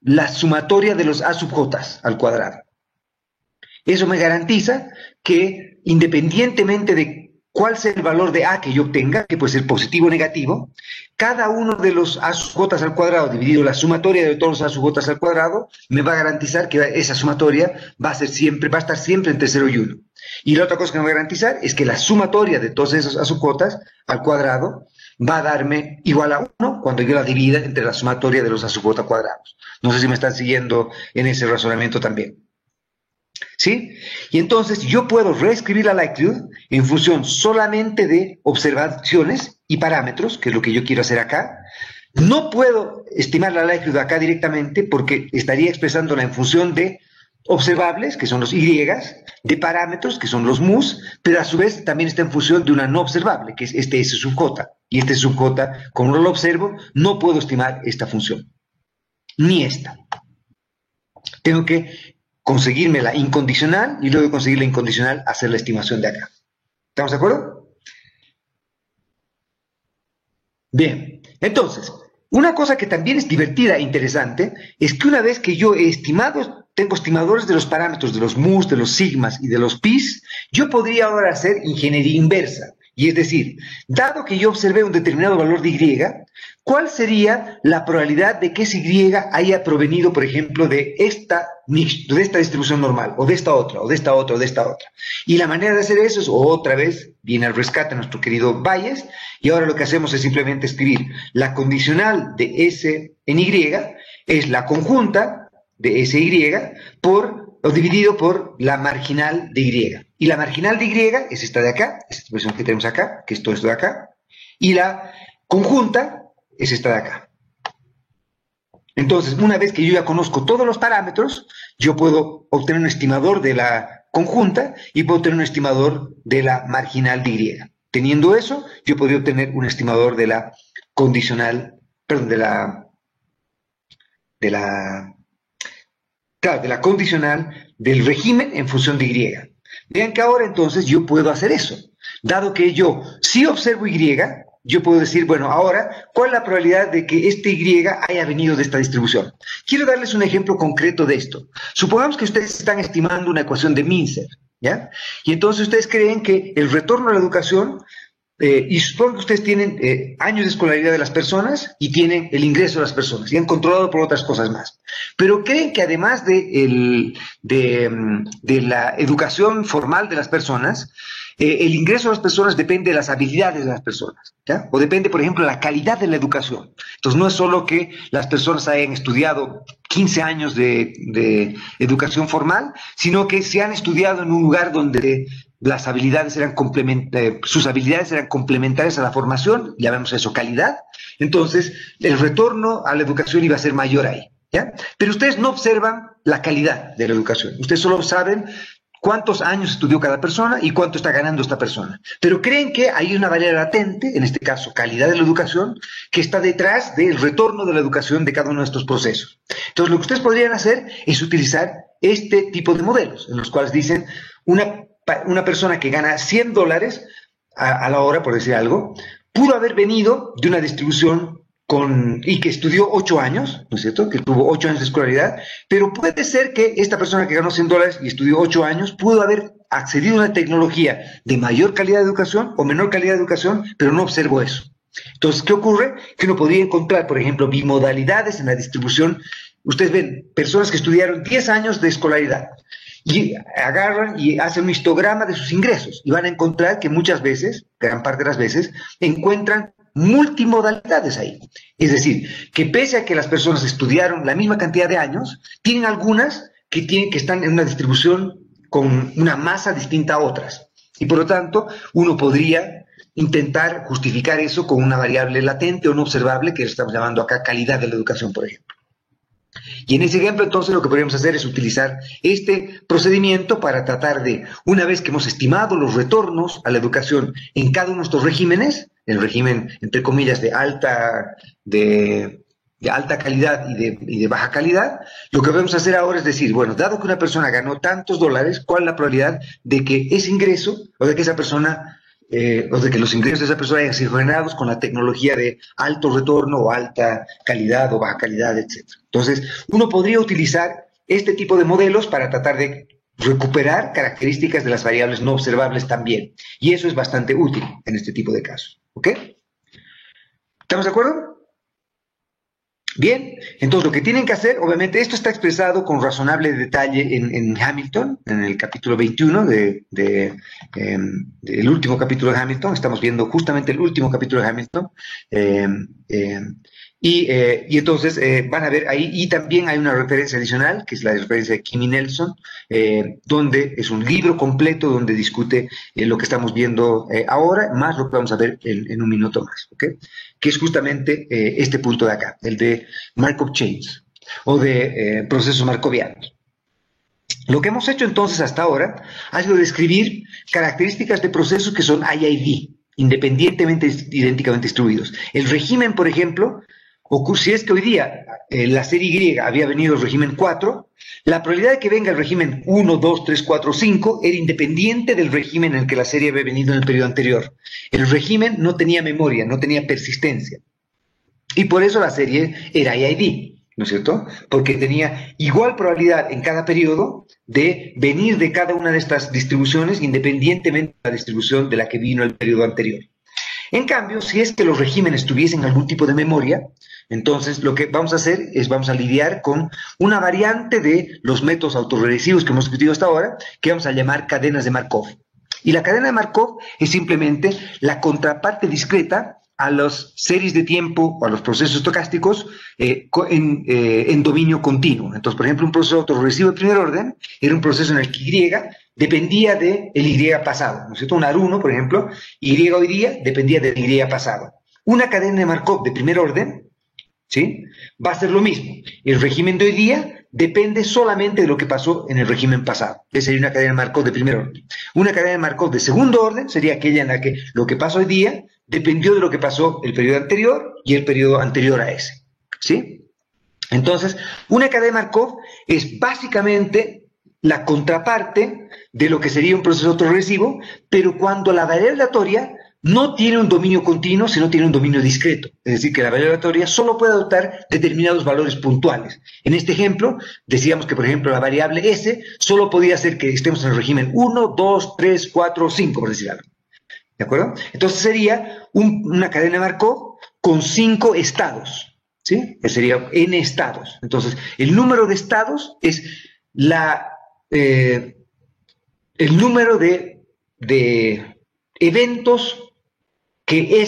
la sumatoria de los a sub j al cuadrado. Eso me garantiza que, independientemente de cuál sea el valor de a que yo obtenga, que puede ser positivo o negativo, cada uno de los a sub j al cuadrado dividido la sumatoria de todos los a sub j al cuadrado me va a garantizar que esa sumatoria va a estar siempre entre 0 y 1. Y la otra cosa que me va a garantizar es que la sumatoria de todos esos a sub j al cuadrado va a darme igual a 1 cuando yo la divida entre la sumatoria de los a sub j cuadrados. No sé si me están siguiendo en ese razonamiento también. ¿Sí? Y entonces yo puedo reescribir la likelihood en función solamente de observaciones y parámetros, que es lo que yo quiero hacer acá. No puedo estimar la likelihood acá directamente porque estaría expresándola en función de observables, que son los y, de parámetros, que son los mus, pero a su vez también está en función de una no observable, que es este S sub j. Y este sub j, como no lo observo, no puedo estimar esta función, ni esta. Tengo que conseguirme la incondicional y luego de conseguir la incondicional hacer la estimación de acá. ¿Estamos de acuerdo? Bien, entonces, una cosa que también es divertida e interesante es que una vez que yo he estimado, tengo estimadores de los parámetros de los mus, de los sigmas y de los pis, yo podría ahora hacer ingeniería inversa. Y es decir, dado que yo observé un determinado valor de y, ¿cuál sería la probabilidad de que ese y haya provenido, por ejemplo, de esta distribución normal, o de esta otra, o de esta otra, o de esta otra? Y la manera de hacer eso es, otra vez, viene al rescate nuestro querido Bayes, y ahora lo que hacemos es simplemente escribir la condicional de S en Y, es la conjunta de SY o dividido por la marginal de Y. Y la marginal de Y es esta de acá, esta expresión que tenemos acá, que es todo esto de acá, y la conjunta es esta de acá. Entonces, una vez que yo ya conozco todos los parámetros, yo puedo obtener un estimador de la conjunta y puedo obtener un estimador de la marginal de Y. Teniendo eso, yo podría obtener un estimador de la condicional, perdón, de la condicional del régimen en función de Y. Vean que ahora entonces yo puedo hacer eso. Dado que yo sí observo Y, yo puedo decir, bueno, ahora, ¿cuál es la probabilidad de que este Y haya venido de esta distribución? Quiero darles un ejemplo concreto de esto. Supongamos que ustedes están estimando una ecuación de Mincer, ¿ya? Y entonces ustedes creen que el retorno a la educación, y supongo que ustedes tienen años de escolaridad de las personas y tienen el ingreso de las personas y han controlado por otras cosas más. Pero creen que además de la educación formal de las personas, el ingreso de las personas depende de las habilidades de las personas, ¿ya? O depende, por ejemplo, de la calidad de la educación. Entonces, no es solo que las personas hayan estudiado 15 años de educación formal, sino que se han estudiado en un lugar donde las habilidades sus habilidades eran complementarias a la formación, llamamos eso calidad. Entonces, el retorno a la educación iba a ser mayor ahí, ¿ya? Pero ustedes no observan la calidad de la educación. Ustedes solo saben cuántos años estudió cada persona y cuánto está ganando esta persona. Pero creen que hay una variable latente, en este caso calidad de la educación, que está detrás del retorno de la educación de cada uno de estos procesos. Entonces, lo que ustedes podrían hacer es utilizar este tipo de modelos, en los cuales dicen una persona que gana $100 a la hora, por decir algo, pudo haber venido de una distribución y que estudió 8 años, ¿no es cierto? Que tuvo 8 años de escolaridad, pero puede ser que esta persona que ganó $100 y estudió 8 años pudo haber accedido a una tecnología de mayor calidad de educación o menor calidad de educación, pero no observo eso. Entonces, ¿qué ocurre? Que uno podría encontrar, por ejemplo, bimodalidades en la distribución. Ustedes ven personas que estudiaron 10 años de escolaridad y agarran y hacen un histograma de sus ingresos y van a encontrar que muchas veces, gran parte de las veces, encuentran multimodalidades ahí. Es decir, que pese a que las personas estudiaron la misma cantidad de años, tienen algunas que están en una distribución con una masa distinta a otras. Y por lo tanto, uno podría intentar justificar eso con una variable latente o no observable, que estamos llamando acá calidad de la educación, por ejemplo. Y en ese ejemplo, entonces, lo que podríamos hacer es utilizar este procedimiento para tratar de, una vez que hemos estimado los retornos a la educación en cada uno de nuestros regímenes, el régimen, entre comillas, de alta calidad y de baja calidad, lo que podemos hacer ahora es decir, bueno, dado que una persona ganó tantos dólares, ¿cuál es la probabilidad de que ese ingreso, o de que esa persona o de que los ingresos de esa persona hayan sido generados con la tecnología de alto retorno o alta calidad o baja calidad, etc. Entonces, uno podría utilizar este tipo de modelos para tratar de recuperar características de las variables no observables también. Y eso es bastante útil en este tipo de casos. ¿Ok? ¿Estamos de acuerdo? Bien, entonces lo que tienen que hacer, obviamente, esto está expresado con razonable detalle en Hamilton, en el capítulo 21 del último capítulo de Hamilton. Estamos viendo justamente el último capítulo de Hamilton. Y entonces van a ver ahí, y también hay una referencia adicional, que es la referencia de Kim y Nelson, donde es un libro completo donde discute lo que estamos viendo ahora, más lo que vamos a ver en un minuto más, ¿ok? Que es justamente este punto de acá, el de Markov Chains, o de procesos markovianos. Lo que hemos hecho entonces hasta ahora ha sido describir características de procesos que son IID, independientemente, idénticamente distribuidos. El régimen, por ejemplo, si es que hoy día la serie Y había venido el régimen 4, la probabilidad de que venga el régimen 1, 2, 3, 4, 5 era independiente del régimen en el que la serie había venido en el periodo anterior. El régimen no tenía memoria, no tenía persistencia. Y por eso la serie era IID, ¿no es cierto? Porque tenía igual probabilidad en cada periodo de venir de cada una de estas distribuciones, independientemente de la distribución de la que vino el periodo anterior. En cambio, si es que los regímenes tuviesen algún tipo de memoria, entonces lo que vamos a hacer es vamos a lidiar con una variante de los métodos autorregresivos que hemos discutido hasta ahora, que vamos a llamar cadenas de Markov. Y la cadena de Markov es simplemente la contraparte discreta a las series de tiempo o a los procesos estocásticos en dominio continuo. Entonces, por ejemplo, un proceso autorregresivo de primer orden era un proceso en el que Y dependía del Y pasado, ¿no es cierto? Un AR1, por ejemplo, Y hoy día dependía del Y pasado. Una cadena de Markov de primer orden, ¿sí?, va a ser lo mismo. El régimen de hoy día depende solamente de lo que pasó en el régimen pasado. Esa sería una cadena de Markov de primer orden. Una cadena de Markov de segundo orden sería aquella en la que lo que pasó hoy día dependió de lo que pasó el periodo anterior y el periodo anterior a ese, ¿sí? Entonces, una cadena de Markov es básicamente la contraparte de lo que sería un proceso autorregresivo, pero cuando la variable aleatoria no tiene un dominio continuo, sino tiene un dominio discreto. Es decir, que la variable aleatoria solo puede adoptar determinados valores puntuales. En este ejemplo, decíamos que, por ejemplo, la variable S solo podía hacer que estemos en el régimen 1, 2, 3, 4, 5, por decir algo. ¿De acuerdo? Entonces sería una cadena de Markov con 5 estados, ¿sí? Que sería n estados. Entonces, el número de estados es el número de eventos que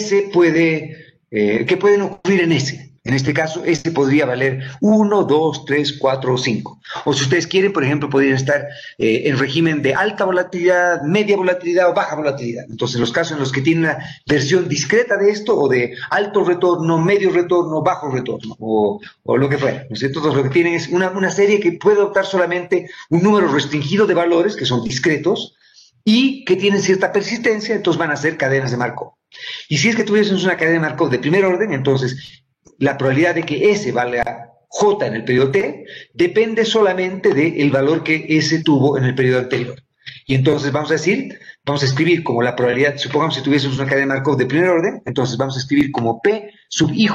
pueden ocurrir en S. En este caso, S podría valer 1, 2, 3, 4 o 5. O si ustedes quieren, por ejemplo, podrían estar en régimen de alta volatilidad, media volatilidad o baja volatilidad. Entonces, los casos en los que tienen una versión discreta de esto, o de alto retorno, medio retorno, bajo retorno, o lo que fuera, ¿no es cierto? Entonces, lo que tienen es una serie que puede adoptar solamente un número restringido de valores, que son discretos, y que tienen cierta persistencia, entonces van a ser cadenas de Markov. Y si es que tuviésemos una cadena de Markov de primer orden, entonces la probabilidad de que S valga J en el periodo T depende solamente del valor que S tuvo en el periodo anterior. Y entonces vamos a escribir como la probabilidad, supongamos si tuviésemos una cadena de Markov de primer orden, entonces vamos a escribir como P sub IJ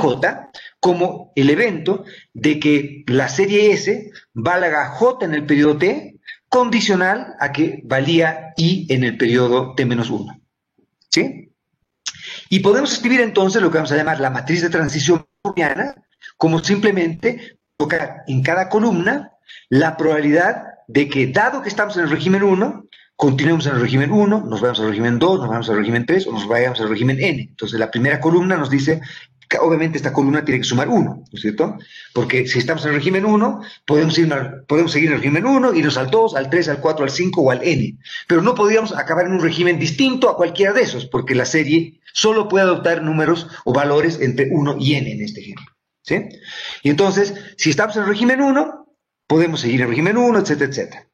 como el evento de que la serie S valga J en el periodo T, condicional a que valía I en el periodo T-1. ¿Sí? Y podemos escribir entonces lo que vamos a llamar la matriz de transición como simplemente colocar en cada columna la probabilidad de que, dado que estamos en el régimen 1, continuemos en el régimen 1, nos vamos al régimen 2, nos vamos al régimen 3 o nos vayamos al régimen n. Entonces, la primera columna nos dice que obviamente esta columna tiene que sumar 1, ¿no es cierto? Porque si estamos en el régimen 1, podemos seguir en el régimen 1, irnos al 2, al 3, al 4, al 5 o al n. Pero no podríamos acabar en un régimen distinto a cualquiera de esos, porque la serie solo puede adoptar números o valores entre 1 y n en este ejemplo, ¿sí? Y entonces, si estamos en el régimen 1, podemos seguir en el régimen 1, etcétera, etcétera.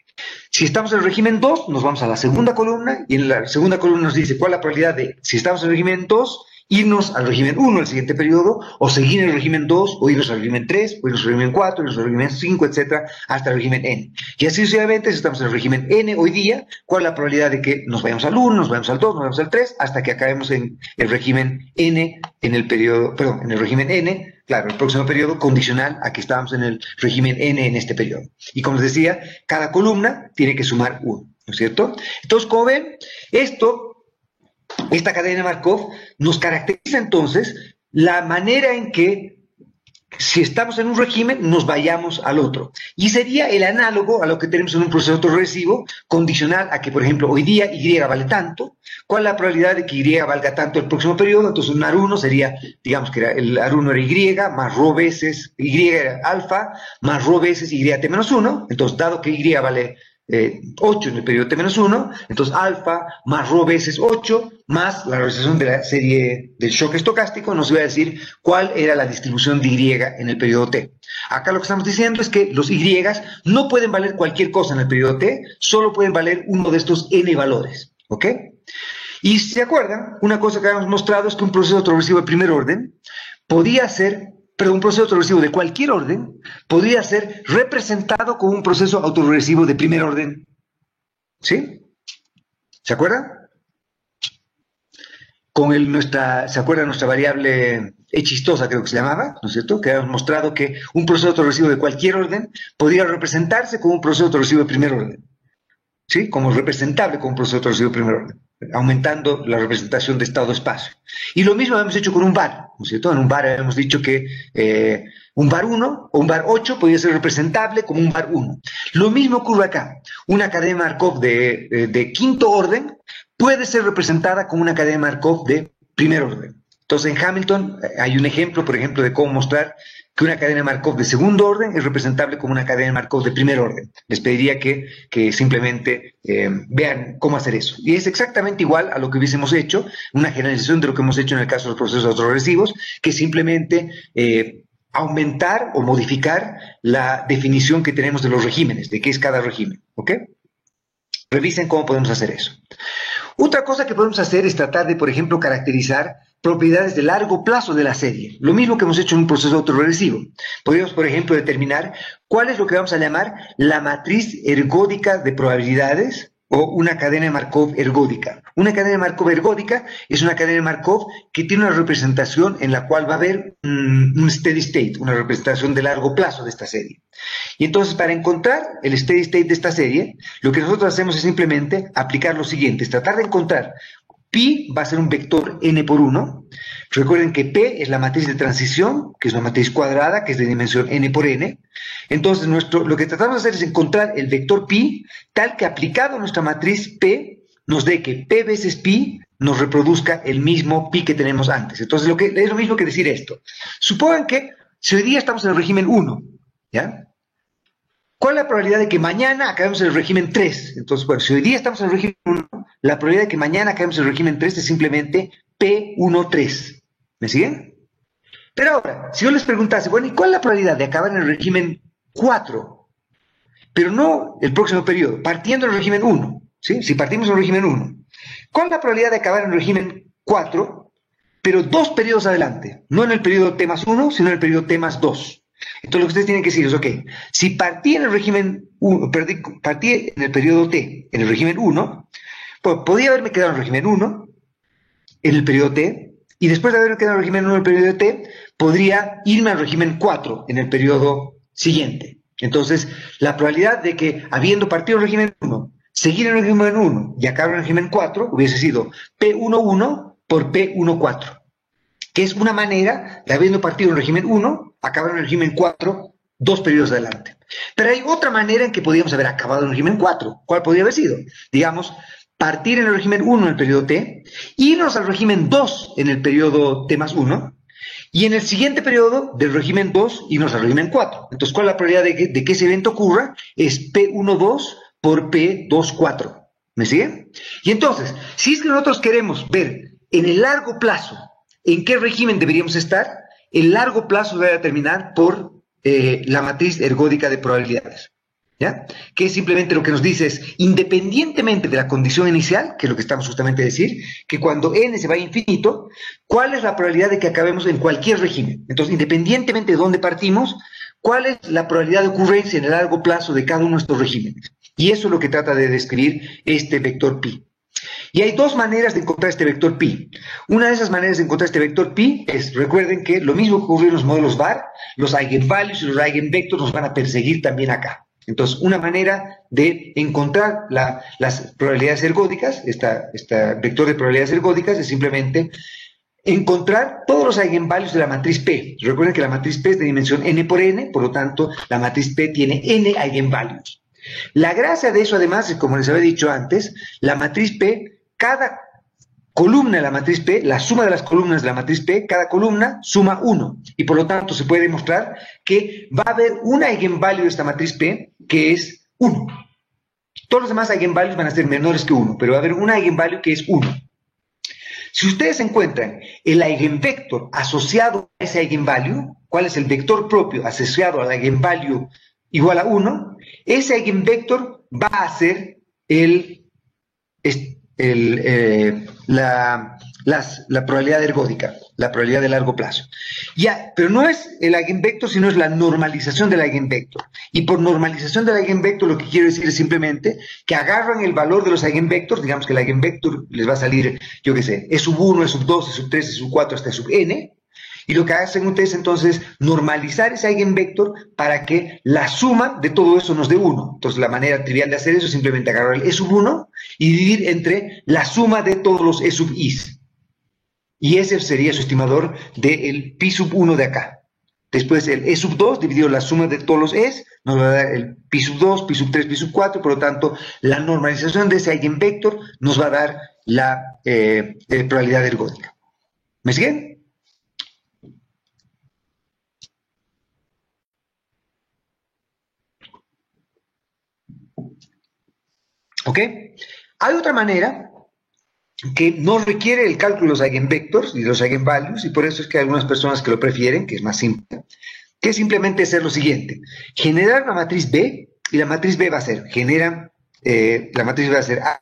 Si estamos en el régimen 2, nos vamos a la segunda columna, y en la segunda columna nos dice cuál es la probabilidad de, si estamos en el régimen 2, irnos al régimen 1 el siguiente periodo, o seguir en el régimen 2, o irnos al régimen 3, o irnos al régimen 4, irnos al régimen 5, etcétera, hasta el régimen n. Y así sucesivamente, si estamos en el régimen n hoy día, cuál es la probabilidad de que nos vayamos al 1, nos vayamos al 2, nos vayamos al 3, hasta que acabemos en el régimen n, en el periodo, perdón, en el régimen n, claro, el próximo periodo condicional a que estábamos en el régimen n en este periodo. Y como les decía, cada columna tiene que sumar 1, ¿no es cierto? Entonces, como ven, esta cadena de Markov nos caracteriza entonces la manera en que, si estamos en un régimen, nos vayamos al otro. Y sería el análogo a lo que tenemos en un proceso autoregresivo, condicional a que, por ejemplo, hoy día Y vale tanto. ¿Cuál es la probabilidad de que Y valga tanto el próximo periodo? Entonces un AR1 sería, digamos que el AR1 era Y, más ρ veces, Y era alfa, más ρ veces YT menos 1. Entonces, dado que Y vale 8 en el periodo t-1, entonces alfa más ρ veces 8 más la realización de la serie del shock estocástico nos va a decir cuál era la distribución de Y en el periodo t. Acá lo que estamos diciendo es que los Y no pueden valer cualquier cosa en el periodo t, solo pueden valer uno de estos n valores, ¿ok? Y si se acuerdan, una cosa que habíamos mostrado es que un proceso autoregresivo de primer orden podía ser, pero un proceso autoregresivo de cualquier orden podría ser representado como un proceso autoregresivo de primer orden. ¿Sí? ¿Se acuerdan? ¿Se acuerdan nuestra variable chistosa, creo que se llamaba, ¿no es cierto? Que habíamos mostrado que un proceso autoregresivo de cualquier orden podría representarse como un proceso autoregresivo de primer orden. ¿Sí? Como representable como un proceso autoregresivo de primer orden, aumentando la representación de estado-espacio. Y lo mismo hemos hecho con un var, ¿no es cierto? En un var hemos dicho que un var 1 o un var 8 podría ser representable como un var 1. Lo mismo ocurre acá. Una cadena de Markov de quinto orden puede ser representada como una cadena de Markov de primer orden. Entonces, en Hamilton hay un ejemplo, por ejemplo, de cómo mostrar que una cadena de Markov de segundo orden es representable como una cadena de Markov de primer orden. Les pediría que simplemente vean cómo hacer eso. Y es exactamente igual a lo que hubiésemos hecho, una generalización de lo que hemos hecho en el caso de los procesos autoregresivos, que simplemente aumentar o modificar la definición que tenemos de los regímenes, de qué es cada régimen, ¿ok? Revisen cómo podemos hacer eso. Otra cosa que podemos hacer es tratar de, por ejemplo, caracterizar propiedades de largo plazo de la serie. Lo mismo que hemos hecho en un proceso autoregresivo. Podríamos, por ejemplo, determinar cuál es lo que vamos a llamar la matriz ergódica de probabilidades o una cadena de Markov ergódica. Una cadena de Markov ergódica es una cadena de Markov que tiene una representación en la cual va a haber un steady state, una representación de largo plazo de esta serie. Y entonces, para encontrar el steady state de esta serie, lo que nosotros hacemos es simplemente aplicar lo siguiente, es tratar de encontrar pi va a ser un vector n por 1. Recuerden que P es la matriz de transición, que es una matriz cuadrada, que es de dimensión n por n. Entonces, lo que tratamos de hacer es encontrar el vector pi, tal que aplicado a nuestra matriz P, nos dé que P veces pi nos reproduzca el mismo pi que tenemos antes. Entonces, es lo mismo que decir esto. Supongan que, si hoy día estamos en el régimen 1, ¿ya? ¿Cuál es la probabilidad de que mañana acabemos en el régimen 3? Entonces, bueno, si hoy día estamos en el régimen 1, la probabilidad de que mañana acabemos en el régimen 3 es simplemente P13. ¿Me siguen? Pero ahora, si yo les preguntase, bueno, ¿y cuál es la probabilidad de acabar en el régimen 4? Pero no el próximo periodo, partiendo del régimen 1, ¿sí? Si partimos del régimen 1. ¿Cuál es la probabilidad de acabar en el régimen 4, pero 2 periodos adelante? No en el periodo T más 1, sino en el periodo T más 2. Entonces lo que ustedes tienen que decir es, ok, si partí en el régimen 1, partí en el periodo T, en el régimen 1, pues podría haberme quedado en el régimen 1, en el periodo T, y después de haberme quedado en el régimen 1 en el periodo T, podría irme al régimen 4 en el periodo siguiente. Entonces, la probabilidad de que, habiendo partido en el régimen 1, seguir en el régimen 1 y acabar en el régimen 4, hubiese sido P11 por P14. Que es una manera de, habiendo partido en el régimen 1, acabar en el régimen 4, 2 periodos adelante. Pero hay otra manera en que podríamos haber acabado en el régimen 4. ¿Cuál podría haber sido? Digamos, partir en el régimen 1 en el periodo T, irnos al régimen 2 en el periodo T más 1, y en el siguiente periodo del régimen 2 irnos al régimen 4. Entonces, ¿cuál es la probabilidad de que ese evento ocurra? Es P12 por P24. ¿Me siguen? Y entonces, si es que nosotros queremos ver en el largo plazo en qué régimen deberíamos estar, el largo plazo va a determinar por la matriz ergódica de probabilidades. ¿Ya? Que simplemente lo que nos dice es, independientemente de la condición inicial, que es lo que estamos justamente a decir, que cuando n se va a infinito, ¿cuál es la probabilidad de que acabemos en cualquier régimen? Entonces, independientemente de dónde partimos, ¿cuál es la probabilidad de ocurrencia en el largo plazo de cada uno de estos regímenes? Y eso es lo que trata de describir este vector pi. Y hay dos maneras de encontrar este vector pi. Una de esas maneras de encontrar este vector pi es, recuerden que lo mismo que ocurrió en los modelos VAR, los eigenvalues y los eigenvectors nos van a perseguir también acá. Entonces, una manera de encontrar las probabilidades ergódicas, esta vector de probabilidades ergódicas, es simplemente encontrar todos los eigenvalues de la matriz P. Recuerden que la matriz P es de dimensión n por n, por lo tanto, la matriz P tiene n eigenvalues. La gracia de eso, además, es como les había dicho antes, la matriz P, cada columna de la matriz P, la suma de las columnas de la matriz P, cada columna suma 1. Y por lo tanto se puede demostrar que va a haber un eigenvalue de esta matriz P que es 1. Todos los demás eigenvalues van a ser menores que 1, pero va a haber un eigenvalue que es 1. Si ustedes encuentran el eigenvector asociado a ese eigenvalue, ¿cuál es el vector propio asociado al eigenvalue igual a 1? Ese eigenvector va a ser la probabilidad ergódica, la probabilidad de largo plazo. Ya, pero no es el eigenvector, sino es la normalización del eigenvector. Y por normalización del eigenvector lo que quiero decir es simplemente que agarran el valor de los eigenvectors, digamos que el eigenvector les va a salir, yo qué sé, E sub 1, E sub 2, E sub 3, E sub 4 hasta E sub n, y lo que hacen ustedes entonces es normalizar ese eigenvector para que la suma de todo eso nos dé 1. Entonces la manera trivial de hacer eso es simplemente agarrar el E sub 1 y dividir entre la suma de todos los E sub i's. Y ese sería su estimador del pi sub 1 de acá. Después el E sub 2 dividido la suma de todos los E's nos va a dar el pi sub 2, pi sub 3, pi sub 4. Por lo tanto, la normalización de ese eigenvector nos va a dar la probabilidad ergódica. ¿Me siguen? ¿Ok? Hay otra manera que no requiere el cálculo de los eigenvectors y de los eigenvalues, y por eso es que hay algunas personas que lo prefieren, que es más simple, que es simplemente hacer lo siguiente: generar una matriz B, y la matriz B va a ser, la matriz va a ser A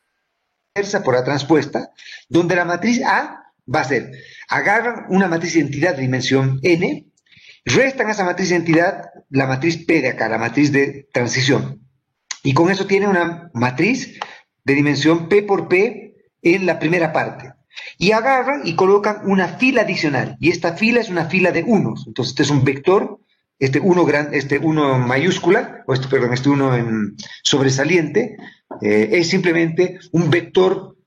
inversa por A transpuesta, donde la matriz A va a ser, agarran una matriz de identidad de dimensión n, restan a esa matriz de identidad la matriz P de acá, la matriz de transición. Y con eso tiene una matriz de dimensión P por P en la primera parte. Y agarran y colocan una fila adicional. Y esta fila es una fila de unos. Entonces este es un vector, este 1 mayúscula, o este 1 en sobresaliente, es simplemente un vector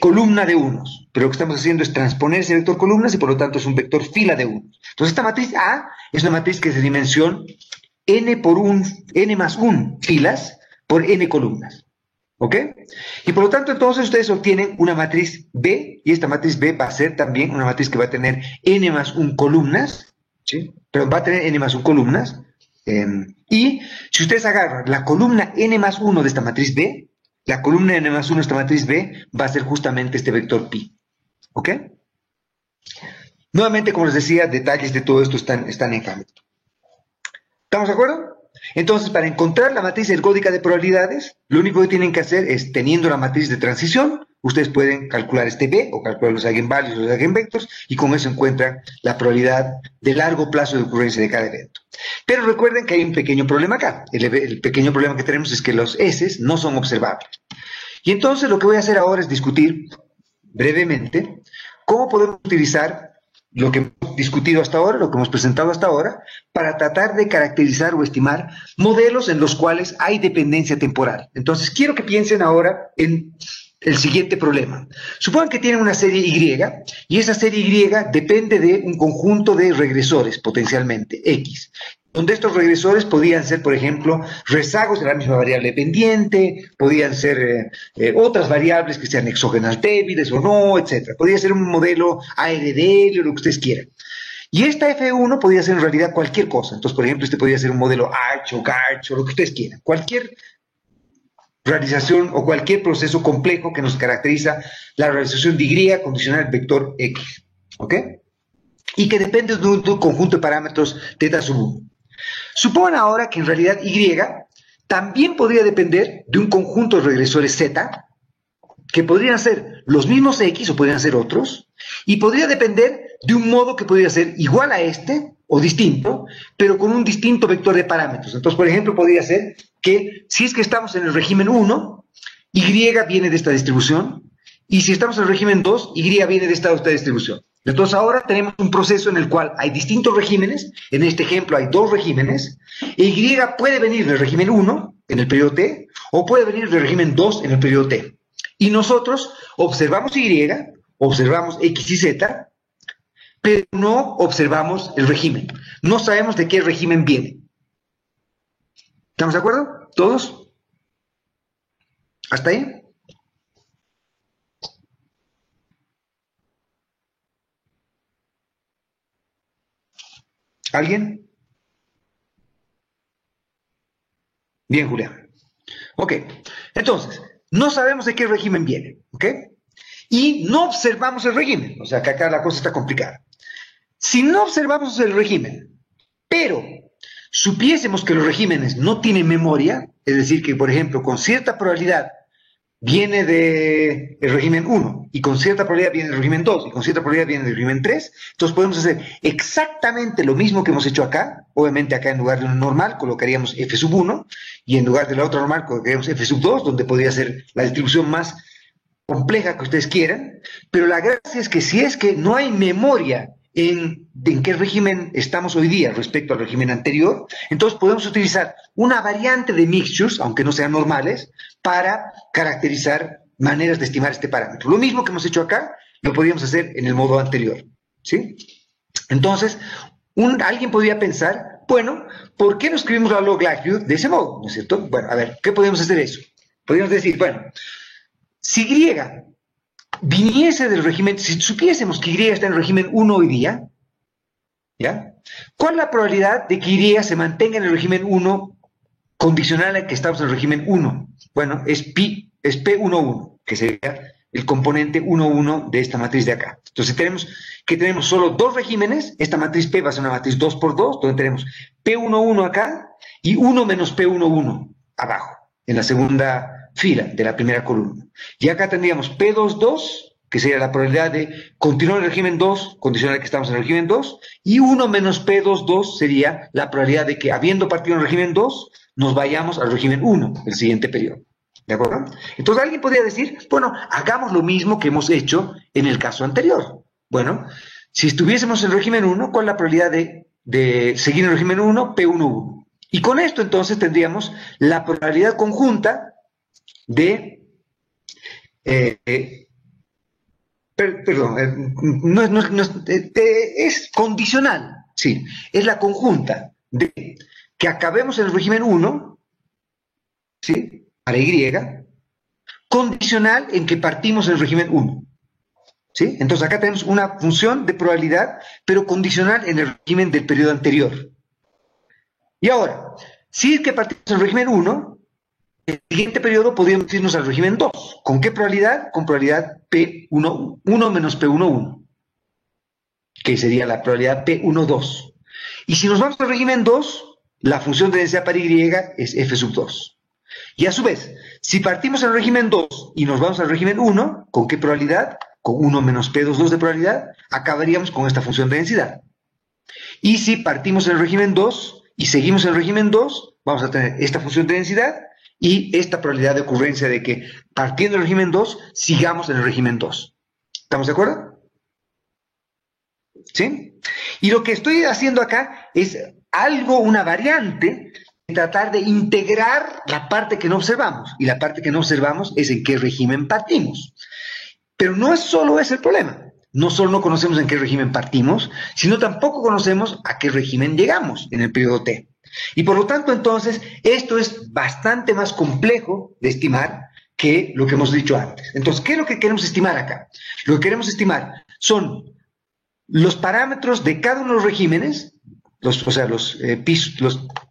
columna de unos. Pero lo que estamos haciendo es transponer ese vector columnas y por lo tanto es un vector fila de unos. Entonces esta matriz A es una matriz que es de dimensión n más 1 filas por n columnas. ¿Ok? Y por lo tanto, entonces ustedes obtienen una matriz B, y esta matriz B va a ser también una matriz que va a tener n más 1 columnas, ¿sí? Pero va a tener n más 1 columnas, y si ustedes agarran la columna n más 1 de esta matriz B, la columna n más 1 de esta matriz B va a ser justamente este vector pi. ¿Ok? Nuevamente, como les decía, detalles de todo esto están en Hamlet. ¿Estamos de acuerdo? Entonces, para encontrar la matriz ergódica de probabilidades, lo único que tienen que hacer es, teniendo la matriz de transición, ustedes pueden calcular este B, o calcular los eigenvalues o los eigenvectors, y con eso encuentran la probabilidad de largo plazo de ocurrencia de cada evento. Pero recuerden que hay un pequeño problema acá. El pequeño problema que tenemos es que los S's no son observables. Y entonces lo que voy a hacer ahora es discutir brevemente cómo podemos utilizar lo que hemos discutido hasta ahora, lo que hemos presentado hasta ahora, para tratar de caracterizar o estimar modelos en los cuales hay dependencia temporal. Entonces, quiero que piensen ahora en el siguiente problema. Supongan que tienen una serie Y, y esa serie Y depende de un conjunto de regresores, potencialmente, X. donde estos regresores podían ser, por ejemplo, rezagos de la misma variable pendiente, podían ser otras variables que sean exógenas débiles o no, etcétera. Podría ser un modelo ARDL o lo que ustedes quieran. Y esta F1 podía ser en realidad cualquier cosa. Entonces, por ejemplo, este podría ser un modelo Arch o Garch o lo que ustedes quieran. Cualquier realización o cualquier proceso complejo que nos caracteriza la realización de Y condicional al vector X. ¿Ok? Y que depende de un conjunto de parámetros θ sub 1. Supongan ahora que en realidad Y también podría depender de un conjunto de regresores Z, que podrían ser los mismos X o podrían ser otros, y podría depender de un modo que podría ser igual a este o distinto, pero con un distinto vector de parámetros. Entonces, por ejemplo, podría ser que si es que estamos en el régimen 1, Y viene de esta distribución, y si estamos en el régimen 2, Y viene de esta otra distribución. Entonces ahora tenemos un proceso en el cual hay distintos regímenes, en este ejemplo hay dos regímenes, e Y puede venir del régimen 1 en el periodo T, o puede venir del régimen 2 en el periodo T. Y nosotros observamos Y, observamos X y Z, pero no observamos el régimen. No sabemos de qué régimen viene. ¿Estamos de acuerdo? ¿Todos? ¿Hasta ahí? ¿Alguien? Bien, Julián. Ok, entonces, no sabemos de qué régimen viene, ¿ok? Y no observamos el régimen, o sea que acá la cosa está complicada. Si no observamos el régimen, pero supiésemos que los regímenes no tienen memoria, es decir, que por ejemplo con cierta probabilidad viene del régimen 1, y con cierta probabilidad viene del régimen 2, y con cierta probabilidad viene del régimen 3, entonces podemos hacer exactamente lo mismo que hemos hecho acá. Obviamente acá en lugar de una normal colocaríamos f sub 1, y en lugar de la otra normal colocaríamos f sub 2, donde podría ser la distribución más compleja que ustedes quieran, pero la gracia es que si es que no hay memoria en qué régimen estamos hoy día respecto al régimen anterior, entonces podemos utilizar una variante de mixtures, aunque no sean normales, para caracterizar maneras de estimar este parámetro. Lo mismo que hemos hecho acá, lo podríamos hacer en el modo anterior, ¿sí? Entonces, alguien podría pensar, bueno, ¿por qué no escribimos la log likelihood de ese modo? ¿No es cierto? Bueno, a ver, ¿qué podemos hacer eso? Podríamos decir, bueno, si Y viniese del régimen, si supiésemos que Y está en el régimen 1 hoy día, ¿ya? ¿Cuál es la probabilidad de que Y se mantenga en el régimen 1 condicional al que estamos en el régimen 1? Bueno, es P11, que sería el componente 11 de esta matriz de acá. Entonces tenemos solo dos regímenes. Esta matriz P va a ser una matriz 2 por 2, donde tenemos P11 acá y 1 menos P11 abajo, en la segunda fila de la primera columna. Y acá tendríamos P22, que sería la probabilidad de continuar en el régimen 2, condicional que estamos en el régimen 2, y 1 menos P22 sería la probabilidad de que, habiendo partido en el régimen 2, nos vayamos al régimen 1, el siguiente periodo. ¿De acuerdo? Entonces alguien podría decir, bueno, hagamos lo mismo que hemos hecho en el caso anterior. Bueno, si estuviésemos en el régimen 1, ¿cuál es la probabilidad de seguir en el régimen 1? P11. Y con esto entonces tendríamos la probabilidad conjunta de, es condicional, sí, es la conjunta de que acabemos en el régimen 1, ¿sí? Para Y, condicional en que partimos en el régimen 1, ¿sí? Entonces acá tenemos una función de probabilidad, pero condicional en el régimen del periodo anterior. Y ahora, si es que partimos en el régimen 1, el siguiente periodo podríamos irnos al régimen 2. ¿Con qué probabilidad? Con probabilidad P1 menos P11, que sería la probabilidad P12. Y si nos vamos al régimen 2, la función de densidad para Y es f sub 2. Y a su vez, si partimos en el régimen 2 y nos vamos al régimen 1, ¿con qué probabilidad? Con 1 menos P22 de probabilidad, acabaríamos con esta función de densidad. Y si partimos en el régimen 2 y seguimos en el régimen 2, vamos a tener esta función de densidad y esta probabilidad de ocurrencia de que partiendo del régimen 2, sigamos en el régimen 2. ¿Estamos de acuerdo? ¿Sí? Y lo que estoy haciendo acá es una variante de tratar de integrar la parte que no observamos. Y la parte que no observamos es en qué régimen partimos. Pero no es solo ese el problema. no solo no conocemos en qué régimen partimos, sino tampoco conocemos a qué régimen llegamos en el periodo T. Y por lo tanto, entonces, esto es bastante más complejo de estimar que lo que hemos dicho antes. Entonces, ¿qué es lo que queremos estimar acá? Lo que queremos estimar son los parámetros de cada uno de los regímenes, los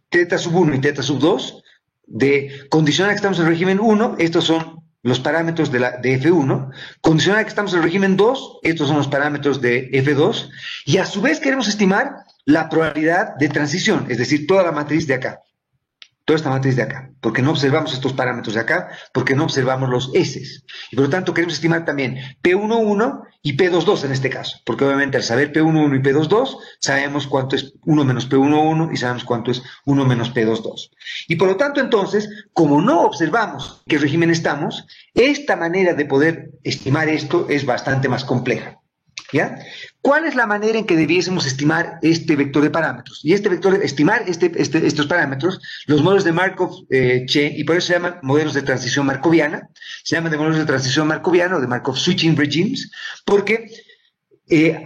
teta sub 1 y teta sub 2, de condicional que estamos en el régimen 1, estos son los parámetros de F1, condicional que estamos en el régimen 2, estos son los parámetros de F2, y a su vez queremos estimar la probabilidad de transición, es decir, toda la matriz de acá. Toda esta matriz de acá, porque no observamos estos parámetros de acá, porque no observamos los S. Y por lo tanto queremos estimar también P11 y P22 en este caso, porque obviamente al saber P11 y P22, sabemos cuánto es 1 menos P11 y sabemos cuánto es 1 menos P22. Y por lo tanto entonces, como no observamos qué régimen estamos, esta manera de poder estimar esto es bastante más compleja. ¿Ya? ¿Cuál es la manera en que debiésemos estimar este vector de parámetros? Y este vector, estimar estos parámetros, los modelos de Markov-Chain, y por eso se llaman modelos de transición markoviana, se llaman de modelos de transición markoviana o de Markov Switching Regimes, porque el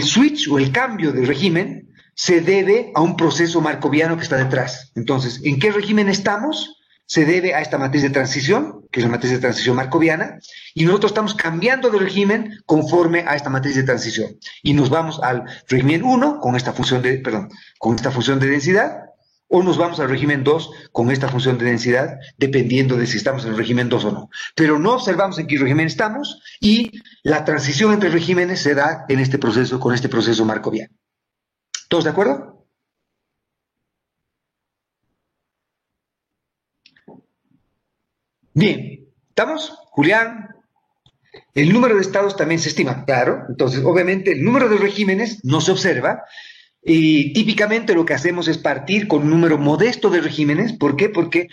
switch o el cambio de régimen se debe a un proceso markoviano que está detrás. Entonces, ¿en qué régimen estamos? Se debe a esta matriz de transición, que es la matriz de transición markoviana, y nosotros estamos cambiando de régimen conforme a esta matriz de transición. Y nos vamos al régimen 1 con esta función de densidad, o nos vamos al régimen 2 con esta función de densidad, dependiendo de si estamos en el régimen 2 o no. Pero no observamos en qué régimen estamos, y la transición entre regímenes se da en este proceso, con este proceso markoviano. ¿Todos de acuerdo? Bien, ¿estamos? Julián, el número de estados también se estima, claro. Entonces, obviamente, el número de regímenes no se observa y típicamente lo que hacemos es partir con un número modesto de regímenes. ¿Por qué? Porque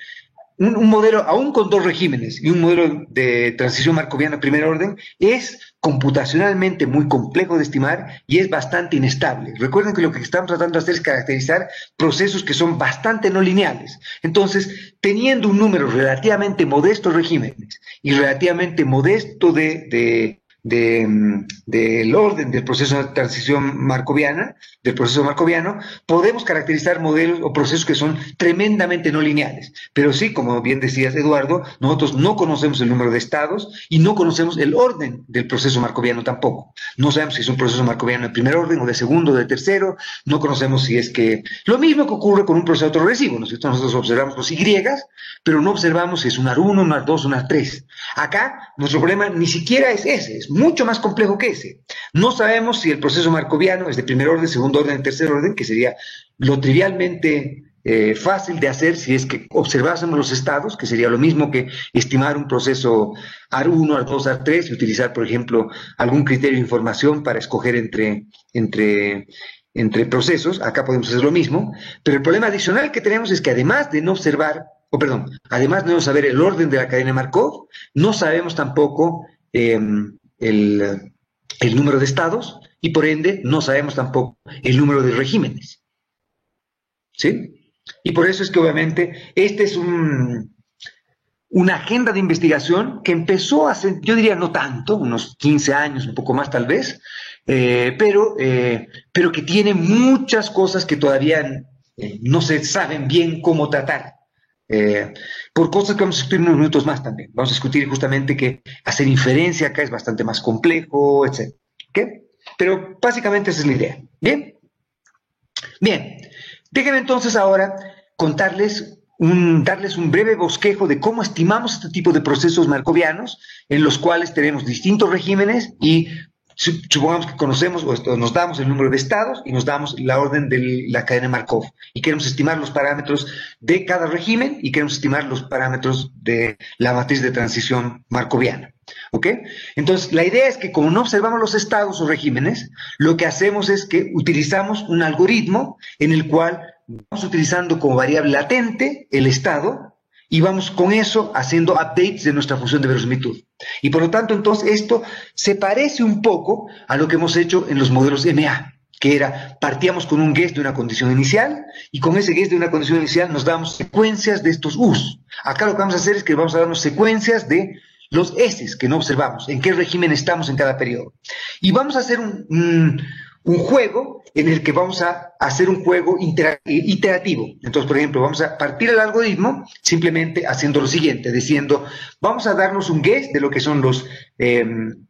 un modelo, aún con dos regímenes y un modelo de transición markoviana de primer orden, es computacionalmente muy complejo de estimar y es bastante inestable. Recuerden que lo que estamos tratando de hacer es caracterizar procesos que son bastante no lineales. Entonces, teniendo un número relativamente modesto de regímenes y relativamente modesto del orden del proceso de transición markoviana, del proceso markoviano, podemos caracterizar modelos o procesos que son tremendamente no lineales. Pero sí, como bien decías, Eduardo, nosotros no conocemos el número de estados y no conocemos el orden del proceso markoviano tampoco. No sabemos si es un proceso markoviano de primer orden o de segundo o de tercero, no conocemos si es que... Lo mismo que ocurre con un proceso autorregresivo, ¿no es cierto? Nosotros observamos los Y, pero no observamos si es un AR1, un AR2, un AR3. Acá, nuestro problema ni siquiera es ese, es mucho más complejo que ese. No sabemos si el proceso markoviano es de primer orden, segundo orden, tercer orden, que sería lo trivialmente fácil de hacer si es que observásemos los estados, que sería lo mismo que estimar un proceso AR1, AR2, AR3 y utilizar, por ejemplo, algún criterio de información para escoger entre procesos. Acá podemos hacer lo mismo, pero el problema adicional que tenemos es que además de no observar, además de no saber el orden de la cadena de Markov, no sabemos tampoco el número de estados y por ende no sabemos tampoco el número de regímenes. ¿Sí? Y por eso es que obviamente este es una agenda de investigación que empezó hace, yo diría no tanto, unos 15 años, un poco más tal vez, pero que tiene muchas cosas que todavía no se saben bien cómo tratar. Por cosas que vamos a discutir en unos minutos más también. Vamos a discutir justamente que hacer inferencia acá es bastante más complejo, etc. ¿Okay? Pero básicamente esa es la idea. ¿Bien? Bien. Déjenme entonces ahora darles un breve bosquejo de cómo estimamos este tipo de procesos markovianos en los cuales tenemos distintos regímenes y supongamos que conocemos o nos damos el número de estados y nos damos la orden de la cadena de Markov y queremos estimar los parámetros de cada régimen y queremos estimar los parámetros de la matriz de transición markoviana. ¿Ok? Entonces, la idea es que como no observamos los estados o regímenes, lo que hacemos es que utilizamos un algoritmo en el cual vamos utilizando como variable latente el estado y vamos con eso haciendo updates de nuestra función de verosimilitud. Y por lo tanto, entonces, esto se parece un poco a lo que hemos hecho en los modelos MA, que era, partíamos con un guess de una condición inicial, y con ese guess de una condición inicial nos damos secuencias de estos U's. Acá lo que vamos a hacer es que vamos a darnos secuencias de los S's que no observamos, en qué régimen estamos en cada periodo. Y vamos a hacer un juego en el que vamos a hacer un juego iterativo. Entonces, por ejemplo, vamos a partir el algoritmo simplemente haciendo lo siguiente, diciendo, vamos a darnos un guess de lo que son los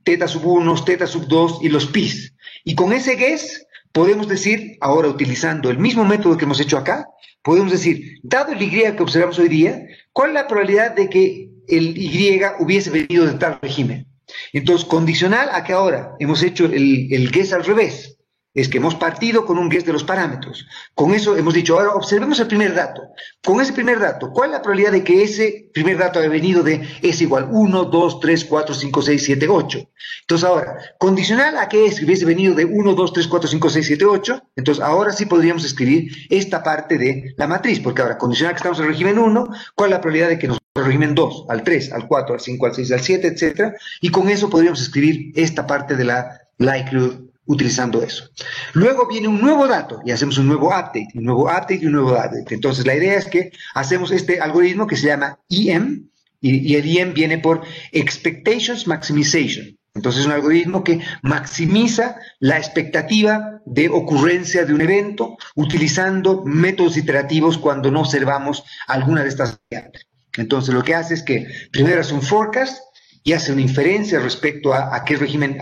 teta sub 1, teta sub 2 y los pis. Y con ese guess podemos decir, ahora utilizando el mismo método que hemos hecho acá, podemos decir, dado el Y que observamos hoy día, ¿cuál es la probabilidad de que el Y hubiese venido de tal régimen? Entonces, condicional a que ahora hemos hecho el guess al revés, es que hemos partido con un guess de los parámetros. Con eso hemos dicho, ahora observemos el primer dato. Con ese primer dato, ¿cuál es la probabilidad de que ese primer dato haya venido de S igual 1, 2, 3, 4, 5, 6, 7, 8? Entonces ahora, condicional a que S hubiese venido de 1, 2, 3, 4, 5, 6, 7, 8, entonces ahora sí podríamos escribir esta parte de la matriz, porque ahora, condicional a que estamos en el régimen 1, ¿cuál es la probabilidad de que nos el régimen 2, al 3, al 4, al 5, al 6, al 7, etcétera? Y con eso podríamos escribir esta parte de la likelihood utilizando eso. Luego viene un nuevo dato y hacemos un nuevo update, un nuevo update y un nuevo update. Entonces la idea es que hacemos este algoritmo que se llama EM y el EM viene por Expectations Maximization. Entonces es un algoritmo que maximiza la expectativa de ocurrencia de un evento utilizando métodos iterativos cuando no observamos alguna de estas variables. Entonces lo que hace es que primero hace un forecast y hace una inferencia respecto a qué régimen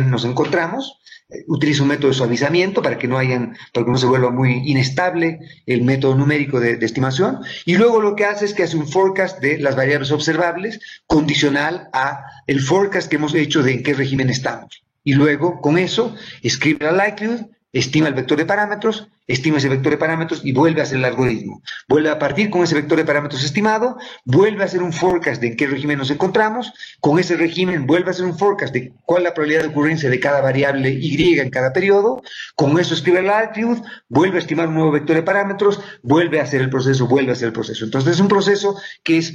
nos encontramos. Utiliza un método de suavizamiento para que no se vuelva muy inestable el método numérico de estimación, y luego lo que hace es que hace un forecast de las variables observables condicional a el forecast que hemos hecho de en qué régimen estamos. Y luego, con eso, escribe la likelihood, estima el vector de parámetros, estima ese vector de parámetros y vuelve a hacer el algoritmo. Vuelve a partir con ese vector de parámetros estimado, vuelve a hacer un forecast de en qué régimen nos encontramos, con ese régimen vuelve a hacer un forecast de cuál es la probabilidad de ocurrencia de cada variable Y en cada periodo, con eso escribe la likelihood, vuelve a estimar un nuevo vector de parámetros, vuelve a hacer el proceso, vuelve a hacer el proceso. Entonces es un proceso que es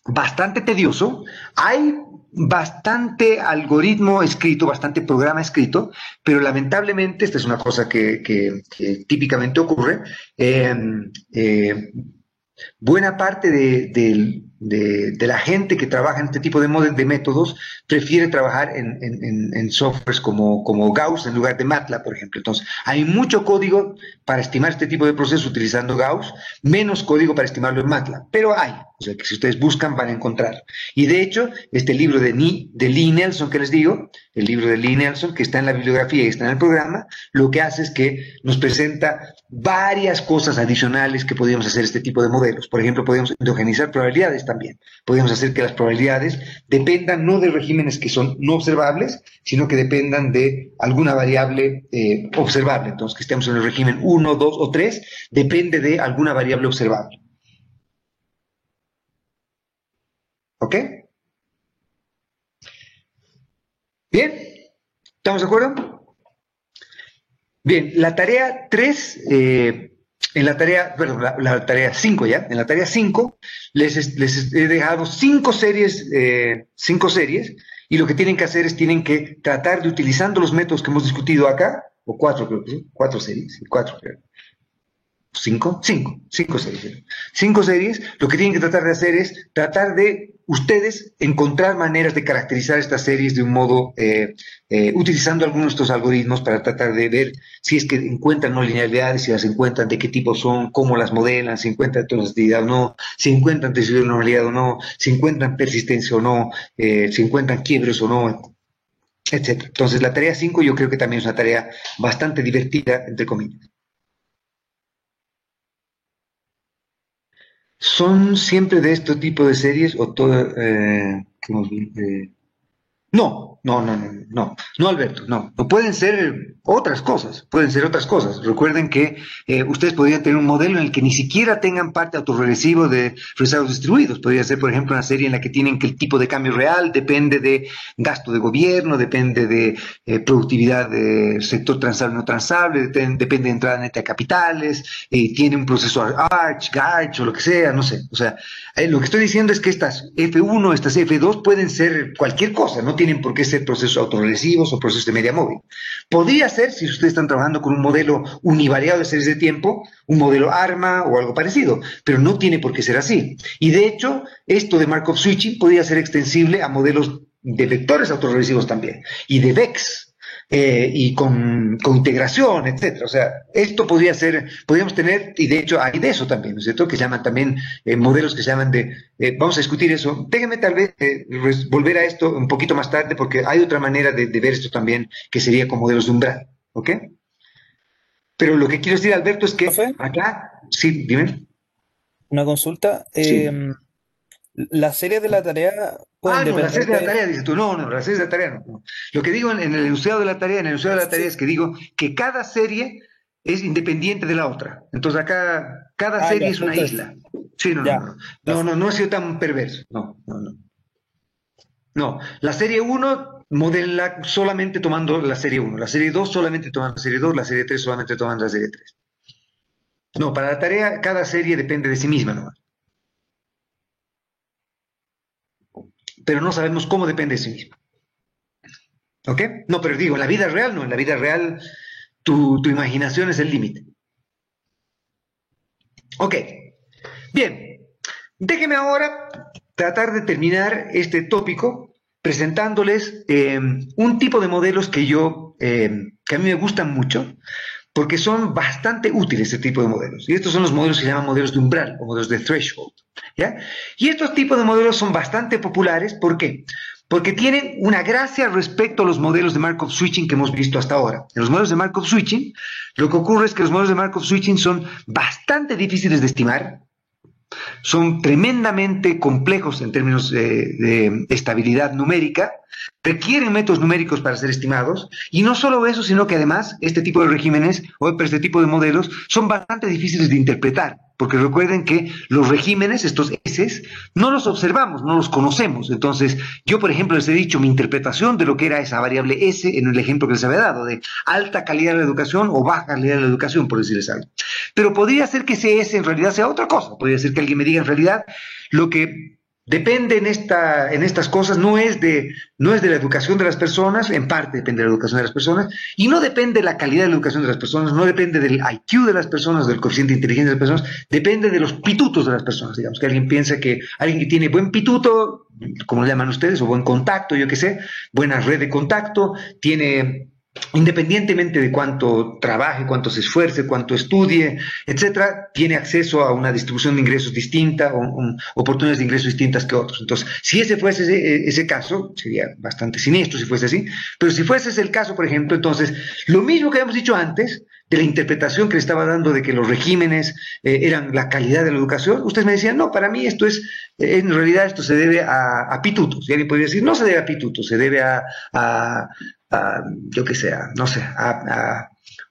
bastante tedioso, hay bastante algoritmo escrito, bastante programa escrito, pero lamentablemente, esta es una cosa que típicamente ocurre, buena parte de la gente que trabaja en este tipo de métodos prefiere trabajar en softwares como Gauss en lugar de MATLAB, por ejemplo. Entonces, hay mucho código para estimar este tipo de procesos utilizando Gauss, menos código para estimarlo en MATLAB, pero hay. O sea, que si ustedes buscan van a encontrar. Y de hecho, este libro de Lee Nelson que les digo, el libro de Lee Nelson, que está en la bibliografía y está en el programa, lo que hace es que nos presenta varias cosas adicionales que podríamos hacer este tipo de modelos. Por ejemplo, podemos endogenizar probabilidades también. Podemos hacer que las probabilidades dependan no de regímenes que son no observables, sino que dependan de alguna variable observable. Entonces, que estemos en el régimen 1, 2 o 3, depende de alguna variable observable. ¿Ok? ¿Bien? ¿Estamos de acuerdo? Bien, la tarea 3, en la tarea, perdón, la tarea 5 ya, en la tarea 5 les he dejado 5 series, y lo que tienen que hacer es, tienen que tratar de, utilizando los métodos que hemos discutido acá, o 4 creo que sí, 4 series, 4 creo. ¿Cinco series. 5 series, lo que tienen que tratar de hacer es tratar de ustedes encontrar maneras de caracterizar estas series de un modo, utilizando algunos de estos algoritmos para tratar de ver si es que encuentran no linealidades, si las encuentran, de qué tipo son, cómo las modelan, si encuentran transitividad o no, si encuentran normalidad o no, si encuentran persistencia o no, si encuentran quiebres o no, etc. Entonces la tarea 5 yo creo que también es una tarea bastante divertida, entre comillas. ¿Son siempre de este tipo de series o todo, no, Alberto, no pueden ser otras cosas, Recuerden que ustedes podrían tener un modelo en el que ni siquiera tengan parte autorregresivo de resultados distribuidos. Podría ser, por ejemplo, una serie en la que tienen que el tipo de cambio real depende de gasto de gobierno, depende de productividad de sector transable o no transable, depende de entrada neta de capitales, tiene un proceso ARCH, GARCH o lo que sea, no sé. O sea, lo que estoy diciendo es que estas F1, estas F2 pueden ser cualquier cosa, no tienen por qué ser procesos autorregresivos o procesos de media móvil. Podría ser, si ustedes están trabajando con un modelo univariado de series de tiempo, un modelo ARMA o algo parecido, pero no tiene por qué ser así. Y de hecho, esto de Markov switching podría ser extensible a modelos de vectores autorregresivos también, y de VEX, y con integración, etcétera. O sea, esto podría ser, podríamos tener, y de hecho hay de eso también, ¿no es cierto? Que se llaman también modelos que se llaman de, vamos a discutir eso. Déjenme tal vez volver a esto un poquito más tarde, porque hay otra manera de ver esto también, que sería con modelos de umbral, ¿ok? Pero lo que quiero decir, Alberto, es que Profe, acá, sí, dime, una consulta. sí. ¿Las series de la tarea pueden Ah, no, las depender series de la de... tarea, dices tú, no, no, las series de la tarea no. No. Lo que digo en el enunciado de la tarea, en el enunciado de la tarea Sí. es que digo que cada serie es independiente de la otra. Entonces acá, cada Ah, serie ya, es una entonces, isla. Sí, no, no, ya, no. No, no, perfecto. no he sido tan perverso. No, no, no. No, la serie uno modela solamente tomando la serie uno, la serie 2 solamente tomando la serie 2, la serie 3 solamente tomando la serie 3. No, para la tarea cada serie depende de sí misma, ¿no? Pero no sabemos cómo depende de sí misma. ¿Ok? No, pero digo, en la vida real no, en la vida real tu imaginación es el límite. Ok, bien, déjeme ahora tratar de terminar este tópico presentándoles un tipo de modelos que a mí me gustan mucho, porque son bastante útiles este tipo de modelos. Y estos son los modelos que se llaman modelos de umbral o modelos de threshold. ¿Ya? Y estos tipos de modelos son bastante populares. ¿Por qué? Porque tienen una gracia respecto a los modelos de Markov switching que hemos visto hasta ahora. En los modelos de Markov switching, lo que ocurre es que los modelos de Markov switching son bastante difíciles de estimar, son tremendamente complejos en términos de estabilidad numérica, requieren métodos numéricos para ser estimados, y no solo eso, sino que además este tipo de regímenes o este tipo de modelos son bastante difíciles de interpretar, porque recuerden que los regímenes, estos S, no los observamos, no los conocemos. Entonces, yo, por ejemplo, les he dicho mi interpretación de lo que era esa variable S en el ejemplo que les había dado, de alta calidad de la educación o baja calidad de la educación, por decirles algo. Pero podría ser que ese S en realidad sea otra cosa. Podría ser que alguien me diga en realidad lo que depende en estas cosas no es de la educación de las personas, en parte depende de la educación de las personas, y no depende de la calidad de la educación de las personas, no depende del IQ de las personas, del coeficiente de inteligencia de las personas, depende de los pitutos de las personas. Digamos que alguien piensa que alguien que tiene buen pituto, como lo llaman ustedes, o buen contacto, yo qué sé, buena red de contacto, tiene, independientemente de cuánto trabaje, cuánto se esfuerce, cuánto estudie, etcétera, tiene acceso a una distribución de ingresos distinta o oportunidades de ingresos distintas que otros. Entonces, si ese fuese ese caso, sería bastante siniestro si fuese así, pero si fuese ese el caso, por ejemplo, entonces, lo mismo que habíamos dicho antes, de la interpretación que le estaba dando de que los regímenes eran la calidad de la educación, ustedes me decían, no, para mí esto es, en realidad esto se debe a pitutos. Y alguien podría decir, no se debe a pitutos, se debe yo que sé, no sé,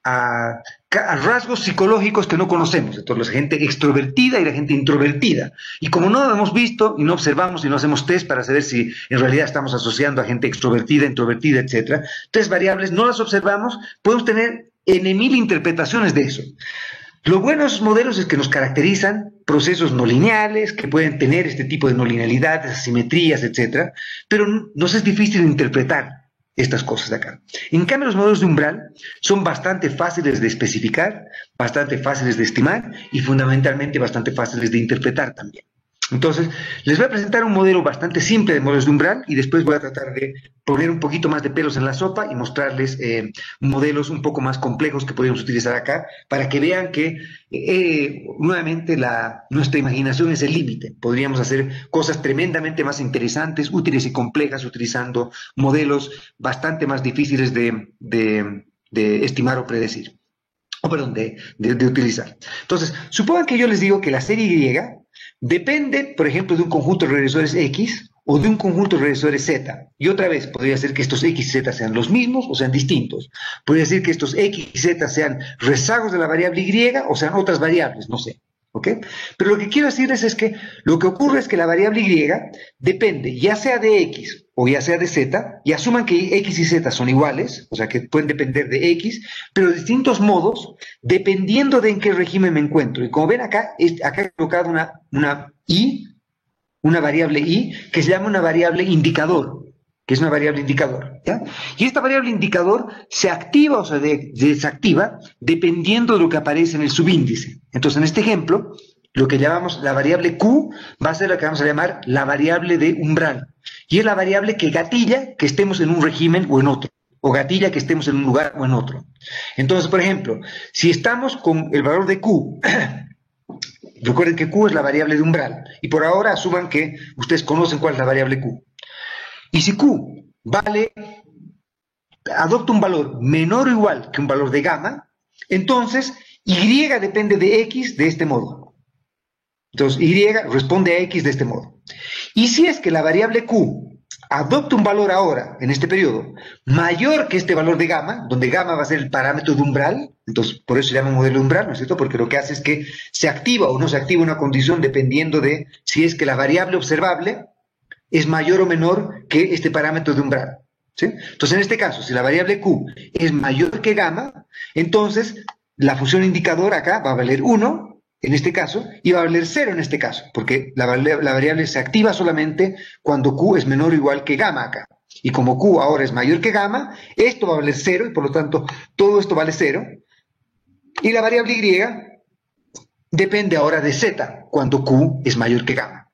a rasgos psicológicos que no conocemos. Entonces, la gente extrovertida y la gente introvertida. Y como no lo hemos visto y no observamos y no hacemos test para saber si en realidad estamos asociando a gente extrovertida, introvertida, etcétera, tres variables, no las observamos, podemos tener N mil interpretaciones de eso. Lo bueno de esos modelos es que nos caracterizan procesos no lineales, que pueden tener este tipo de no linealidades, asimetrías, etcétera, pero nos es difícil interpretar estas cosas de acá. En cambio, los modelos de umbral son bastante fáciles de especificar, bastante fáciles de estimar y fundamentalmente bastante fáciles de interpretar también. Entonces, les voy a presentar un modelo bastante simple de modelos de umbral y después voy a tratar de poner un poquito más de pelos en la sopa y mostrarles modelos un poco más complejos que podríamos utilizar acá para que vean que nuevamente nuestra imaginación es el límite. Podríamos hacer cosas tremendamente más interesantes, útiles y complejas utilizando modelos bastante más difíciles de estimar o predecir. O perdón, de utilizar. Entonces, supongan que yo les digo que la serie Y depende, por ejemplo, de un conjunto de regresores X o de un conjunto de regresores Z. Y otra vez, podría ser que estos X y Z sean los mismos o sean distintos. Podría ser que estos X y Z sean rezagos de la variable Y o sean otras variables, no sé. ¿Ok? Pero lo que quiero decirles es que lo que ocurre es que la variable Y depende ya sea de X o ya sea de Z, y asuman que X y Z son iguales, o sea que pueden depender de X, pero de distintos modos, dependiendo de en qué régimen me encuentro. Y como ven acá, acá he colocado una Y, una variable Y, que se llama una variable indicador. que es una variable indicador, ¿ya? Y esta variable indicador se activa o se desactiva dependiendo de lo que aparece en el subíndice. Entonces, en este ejemplo, lo que llamamos la variable Q va a ser lo que vamos a llamar la variable de umbral. Y es la variable que gatilla que estemos en un régimen o en otro, o gatilla que estemos en un lugar o en otro. Entonces, por ejemplo, si estamos con el valor de Q, recuerden que Q es la variable de umbral, y por ahora asuman que ustedes conocen cuál es la variable Q. Y si Q adopta un valor menor o igual que un valor de gamma, entonces Y depende de X de este modo. Entonces, Y responde a X de este modo. Y si es que la variable Q adopta un valor ahora, en este periodo, mayor que este valor de gamma, donde gamma va a ser el parámetro de umbral, entonces por eso se llama modelo umbral, ¿no es cierto? Porque lo que hace es que se activa o no se activa una condición dependiendo de si es que la variable observable es mayor o menor que este parámetro de umbral, ¿sí? Entonces, en este caso, si la variable Q es mayor que gamma, entonces la función indicador acá va a valer 1, en este caso, y va a valer 0 en este caso, porque la variable se activa solamente cuando Q es menor o igual que gamma acá. Y como Q ahora es mayor que gamma, esto va a valer 0, y por lo tanto, todo esto vale 0. Y la variable Y depende ahora de Z, cuando Q es mayor que gamma.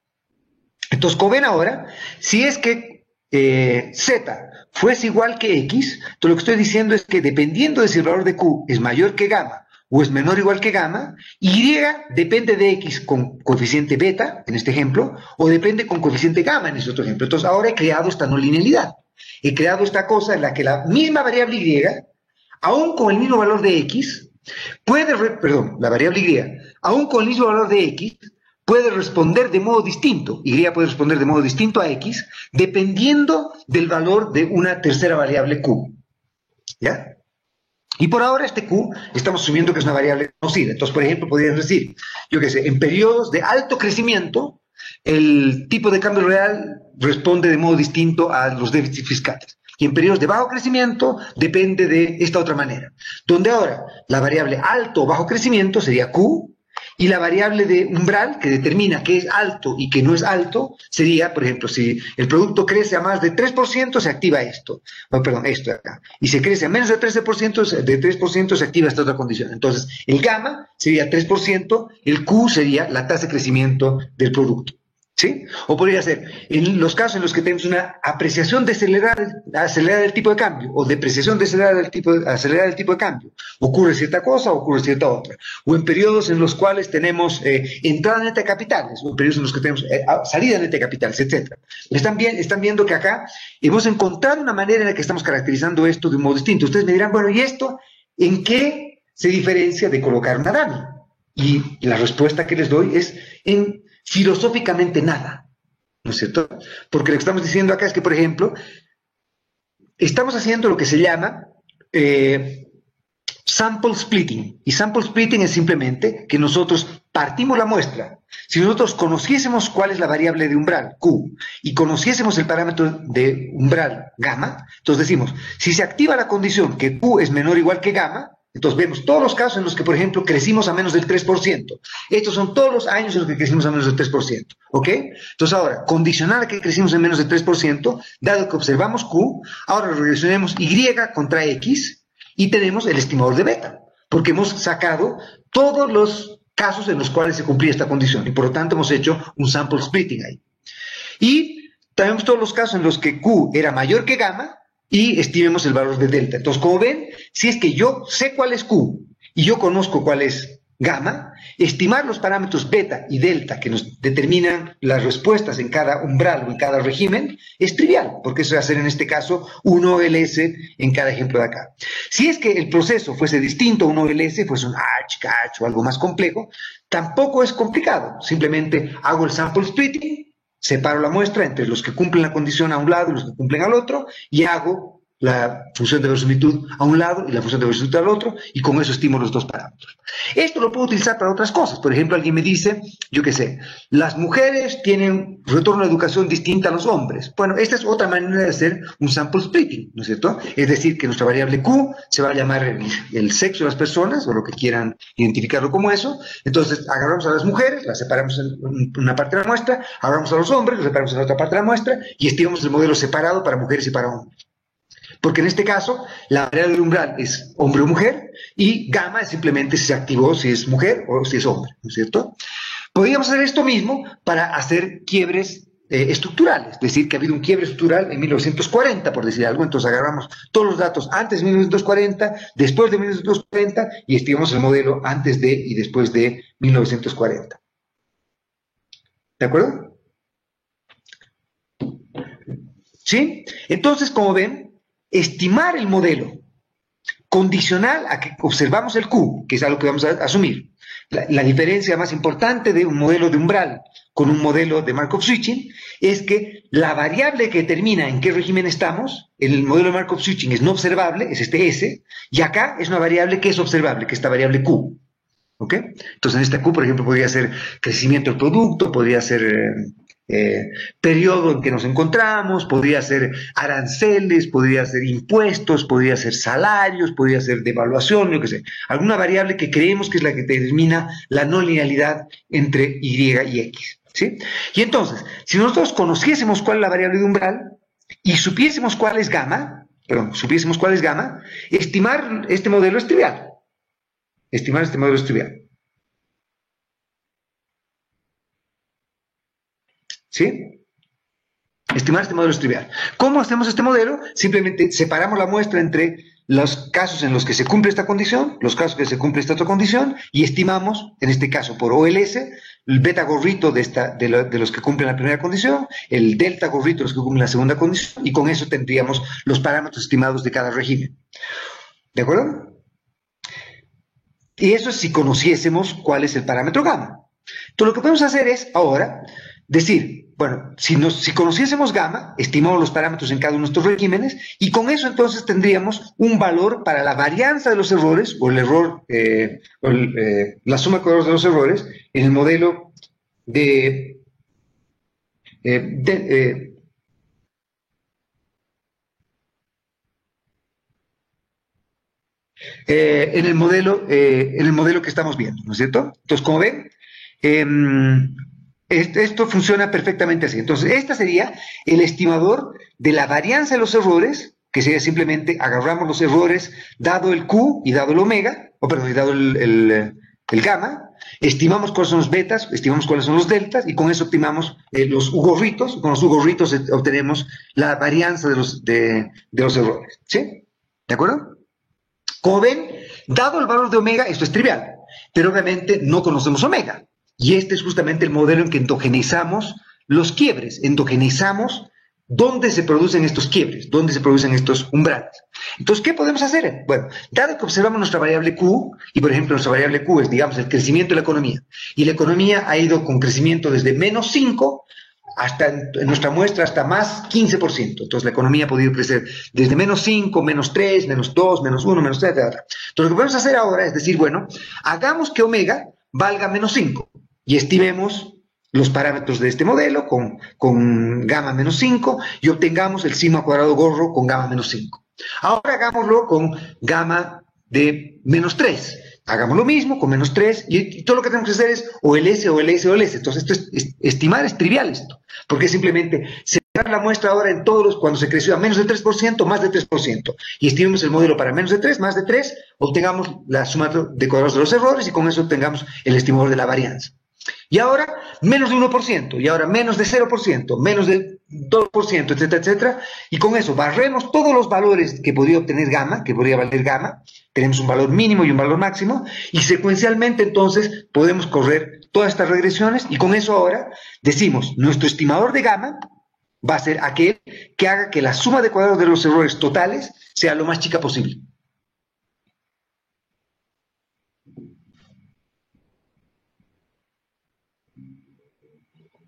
Entonces, como ven ahora, si es que Z fuese igual que X, entonces lo que estoy diciendo es que dependiendo de si el valor de Q es mayor que gamma o es menor o igual que gamma, Y depende de X con coeficiente beta, en este ejemplo, o depende con coeficiente gamma, en este otro ejemplo. Entonces ahora he creado esta no linealidad. He creado esta cosa en la que la misma variable Y, aún con el mismo valor de X, la variable Y, aún con el mismo valor de X, puede responder de modo distinto, Y puede responder de modo distinto a X, dependiendo del valor de una tercera variable Q. ¿Ya? Y por ahora este Q estamos asumiendo que es una variable conocida. Entonces, por ejemplo, podríamos decir, yo qué sé, en periodos de alto crecimiento, el tipo de cambio real responde de modo distinto a los déficits fiscales. Y en periodos de bajo crecimiento depende de esta otra manera. Donde ahora la variable alto o bajo crecimiento sería Q, y la variable de umbral, que determina qué es alto y qué no es alto, sería, por ejemplo, si el producto crece a más de 3%, se activa esto. Oh, perdón, esto de acá. Y si crece a menos de 13%, se activa esta otra condición. Entonces, el gamma sería 3%, el Q sería la tasa de crecimiento del producto. ¿Sí? O podría ser, en los casos en los que tenemos una apreciación acelerada del tipo de cambio, o depreciación acelerada del tipo de cambio, ocurre cierta cosa, ocurre cierta otra. O en periodos en los cuales tenemos entrada neta de capitales, o en periodos en los que tenemos salida neta de capitales, etc. Están viendo que acá hemos encontrado una manera en la que estamos caracterizando esto de un modo distinto. Ustedes me dirán, bueno, ¿y esto en qué se diferencia de colocar una dummy? Y la respuesta que les doy es filosóficamente nada, ¿no es cierto? Porque lo que estamos diciendo acá es que, por ejemplo, estamos haciendo lo que se llama sample splitting. Y sample splitting es simplemente que nosotros partimos la muestra. Si nosotros conociésemos cuál es la variable de umbral, Q, y conociésemos el parámetro de umbral, gamma, entonces decimos, si se activa la condición que Q es menor o igual que gamma, entonces vemos todos los casos en los que, por ejemplo, crecimos a menos del 3%. Estos son todos los años en los que crecimos a menos del 3%. ¿Ok? Entonces ahora, condicional a que crecimos en menos del 3%, dado que observamos Q, ahora regresionemos Y contra X y tenemos el estimador de beta, porque hemos sacado todos los casos en los cuales se cumplía esta condición y por lo tanto hemos hecho un sample splitting ahí. Y tenemos todos los casos en los que Q era mayor que gamma y estimemos el valor de delta. Entonces, como ven, si es que yo sé cuál es Q y yo conozco cuál es gamma, estimar los parámetros beta y delta que nos determinan las respuestas en cada umbral o en cada régimen es trivial, porque eso va a ser en este caso un OLS en cada ejemplo de acá. Si es que el proceso fuese distinto a un OLS, fuese un Arch-Catch o algo más complejo, tampoco es complicado. Simplemente hago el sample splitting, separo la muestra entre los que cumplen la condición a un lado y los que cumplen al otro y hago la función de verosimilitud a un lado y la función de verosimilitud al otro, y con eso estimo los dos parámetros. Esto lo puedo utilizar para otras cosas. Por ejemplo, alguien me dice, yo qué sé, las mujeres tienen retorno a educación distinta a los hombres. Bueno, esta es otra manera de hacer un sample splitting, ¿no es cierto? Es decir, que nuestra variable Q se va a llamar el sexo de las personas, o lo que quieran identificarlo como eso. Entonces, agarramos a las mujeres, las separamos en una parte de la muestra, agarramos a los hombres, los separamos en otra parte de la muestra, y estimamos el modelo separado para mujeres y para hombres. Porque en este caso, la variable del umbral es hombre o mujer, y gamma es simplemente si se activó, si es mujer o si es hombre, ¿no es cierto? Podríamos hacer esto mismo para hacer quiebres estructurales, es decir, que ha habido un quiebre estructural en 1940, por decir algo. Entonces agarramos todos los datos antes de 1940, después de 1940, y estimamos el modelo antes de y después de 1940. ¿De acuerdo? ¿Sí? Entonces, como ven, estimar el modelo condicional a que observamos el Q, que es algo que vamos a asumir. La diferencia más importante de un modelo de umbral con un modelo de Markov switching es que la variable que determina en qué régimen estamos, en el modelo de Markov switching es no observable, es este S, y acá es una variable que es observable, que es esta variable Q. ¿Ok? Entonces, en esta Q, por ejemplo, podría ser crecimiento del producto, podría ser periodo en que nos encontramos, podría ser aranceles, podría ser impuestos, podría ser salarios, podría ser devaluación, yo qué sé. Alguna variable que creemos que es la que determina la no linealidad entre Y y X. ¿Sí? Y entonces, si nosotros conociésemos cuál es la variable de umbral y supiésemos cuál es gamma, estimar este modelo es trivial. Estimar este modelo es trivial. ¿Sí? Estimar este modelo es trivial. ¿Cómo hacemos este modelo? Simplemente separamos la muestra entre los casos en los que se cumple esta condición, los casos que se cumple esta otra condición, y estimamos, en este caso por OLS, el beta gorrito de los que cumplen la primera condición, el delta gorrito de los que cumplen la segunda condición, y con eso tendríamos los parámetros estimados de cada régimen. ¿De acuerdo? Y eso es si conociésemos cuál es el parámetro gamma. Entonces, lo que podemos hacer es ahora decir, bueno, si conociésemos gamma, estimamos los parámetros en cada uno de nuestros regímenes, y con eso entonces tendríamos un valor para la varianza de los errores, o el error, la suma de cuadrados de los errores, en el modelo de, eh, de eh, en el modelo que estamos viendo, ¿no es cierto? Entonces, como ven, eh, esto funciona perfectamente así. Entonces, esta sería el estimador de la varianza de los errores, que sería simplemente agarramos los errores dado el Q y dado el omega, o perdón, y dado el gamma, estimamos cuáles son los betas, estimamos cuáles son los deltas, y con eso optimamos los U-gorritos, con los U-gorritos obtenemos la varianza de los errores. ¿Sí? ¿De acuerdo? Como ven, dado el valor de omega, esto es trivial, pero obviamente no conocemos omega. Y este es justamente el modelo en que endogenizamos los quiebres, endogenizamos dónde se producen estos quiebres, dónde se producen estos umbrales. Entonces, ¿qué podemos hacer? Bueno, dado que observamos nuestra variable Q, y por ejemplo nuestra variable Q es, digamos, el crecimiento de la economía, y la economía ha ido con crecimiento desde menos 5 hasta en nuestra muestra hasta más 15%. Entonces la economía ha podido crecer desde menos 5, menos 3, menos 2, menos 1, menos 3, etc. Entonces lo que podemos hacer ahora es decir, bueno, hagamos que omega valga menos 5 y estimemos los parámetros de este modelo con gamma menos 5 y obtengamos el sigma cuadrado gorro con gamma menos 5. Ahora hagámoslo con gamma de menos 3. Hagamos lo mismo con menos 3 y todo lo que tenemos que hacer es o el S o el S o el S. Entonces, estimar es trivial esto, porque es simplemente separar la muestra ahora en todos los, cuando se creció a menos de 3%, más de 3%, y estimemos el modelo para menos de 3, más de 3, obtengamos la suma de cuadrados de los errores y con eso obtengamos el estimador de la varianza. Y ahora menos de 1%, y ahora menos de 0%, menos de 2%, etcétera, etcétera, y con eso barremos todos los valores que podría obtener gamma, que podría valer gamma, tenemos un valor mínimo y un valor máximo, y secuencialmente entonces podemos correr todas estas regresiones, y con eso ahora decimos, nuestro estimador de gamma va a ser aquel que haga que la suma de cuadrados de los errores totales sea lo más chica posible.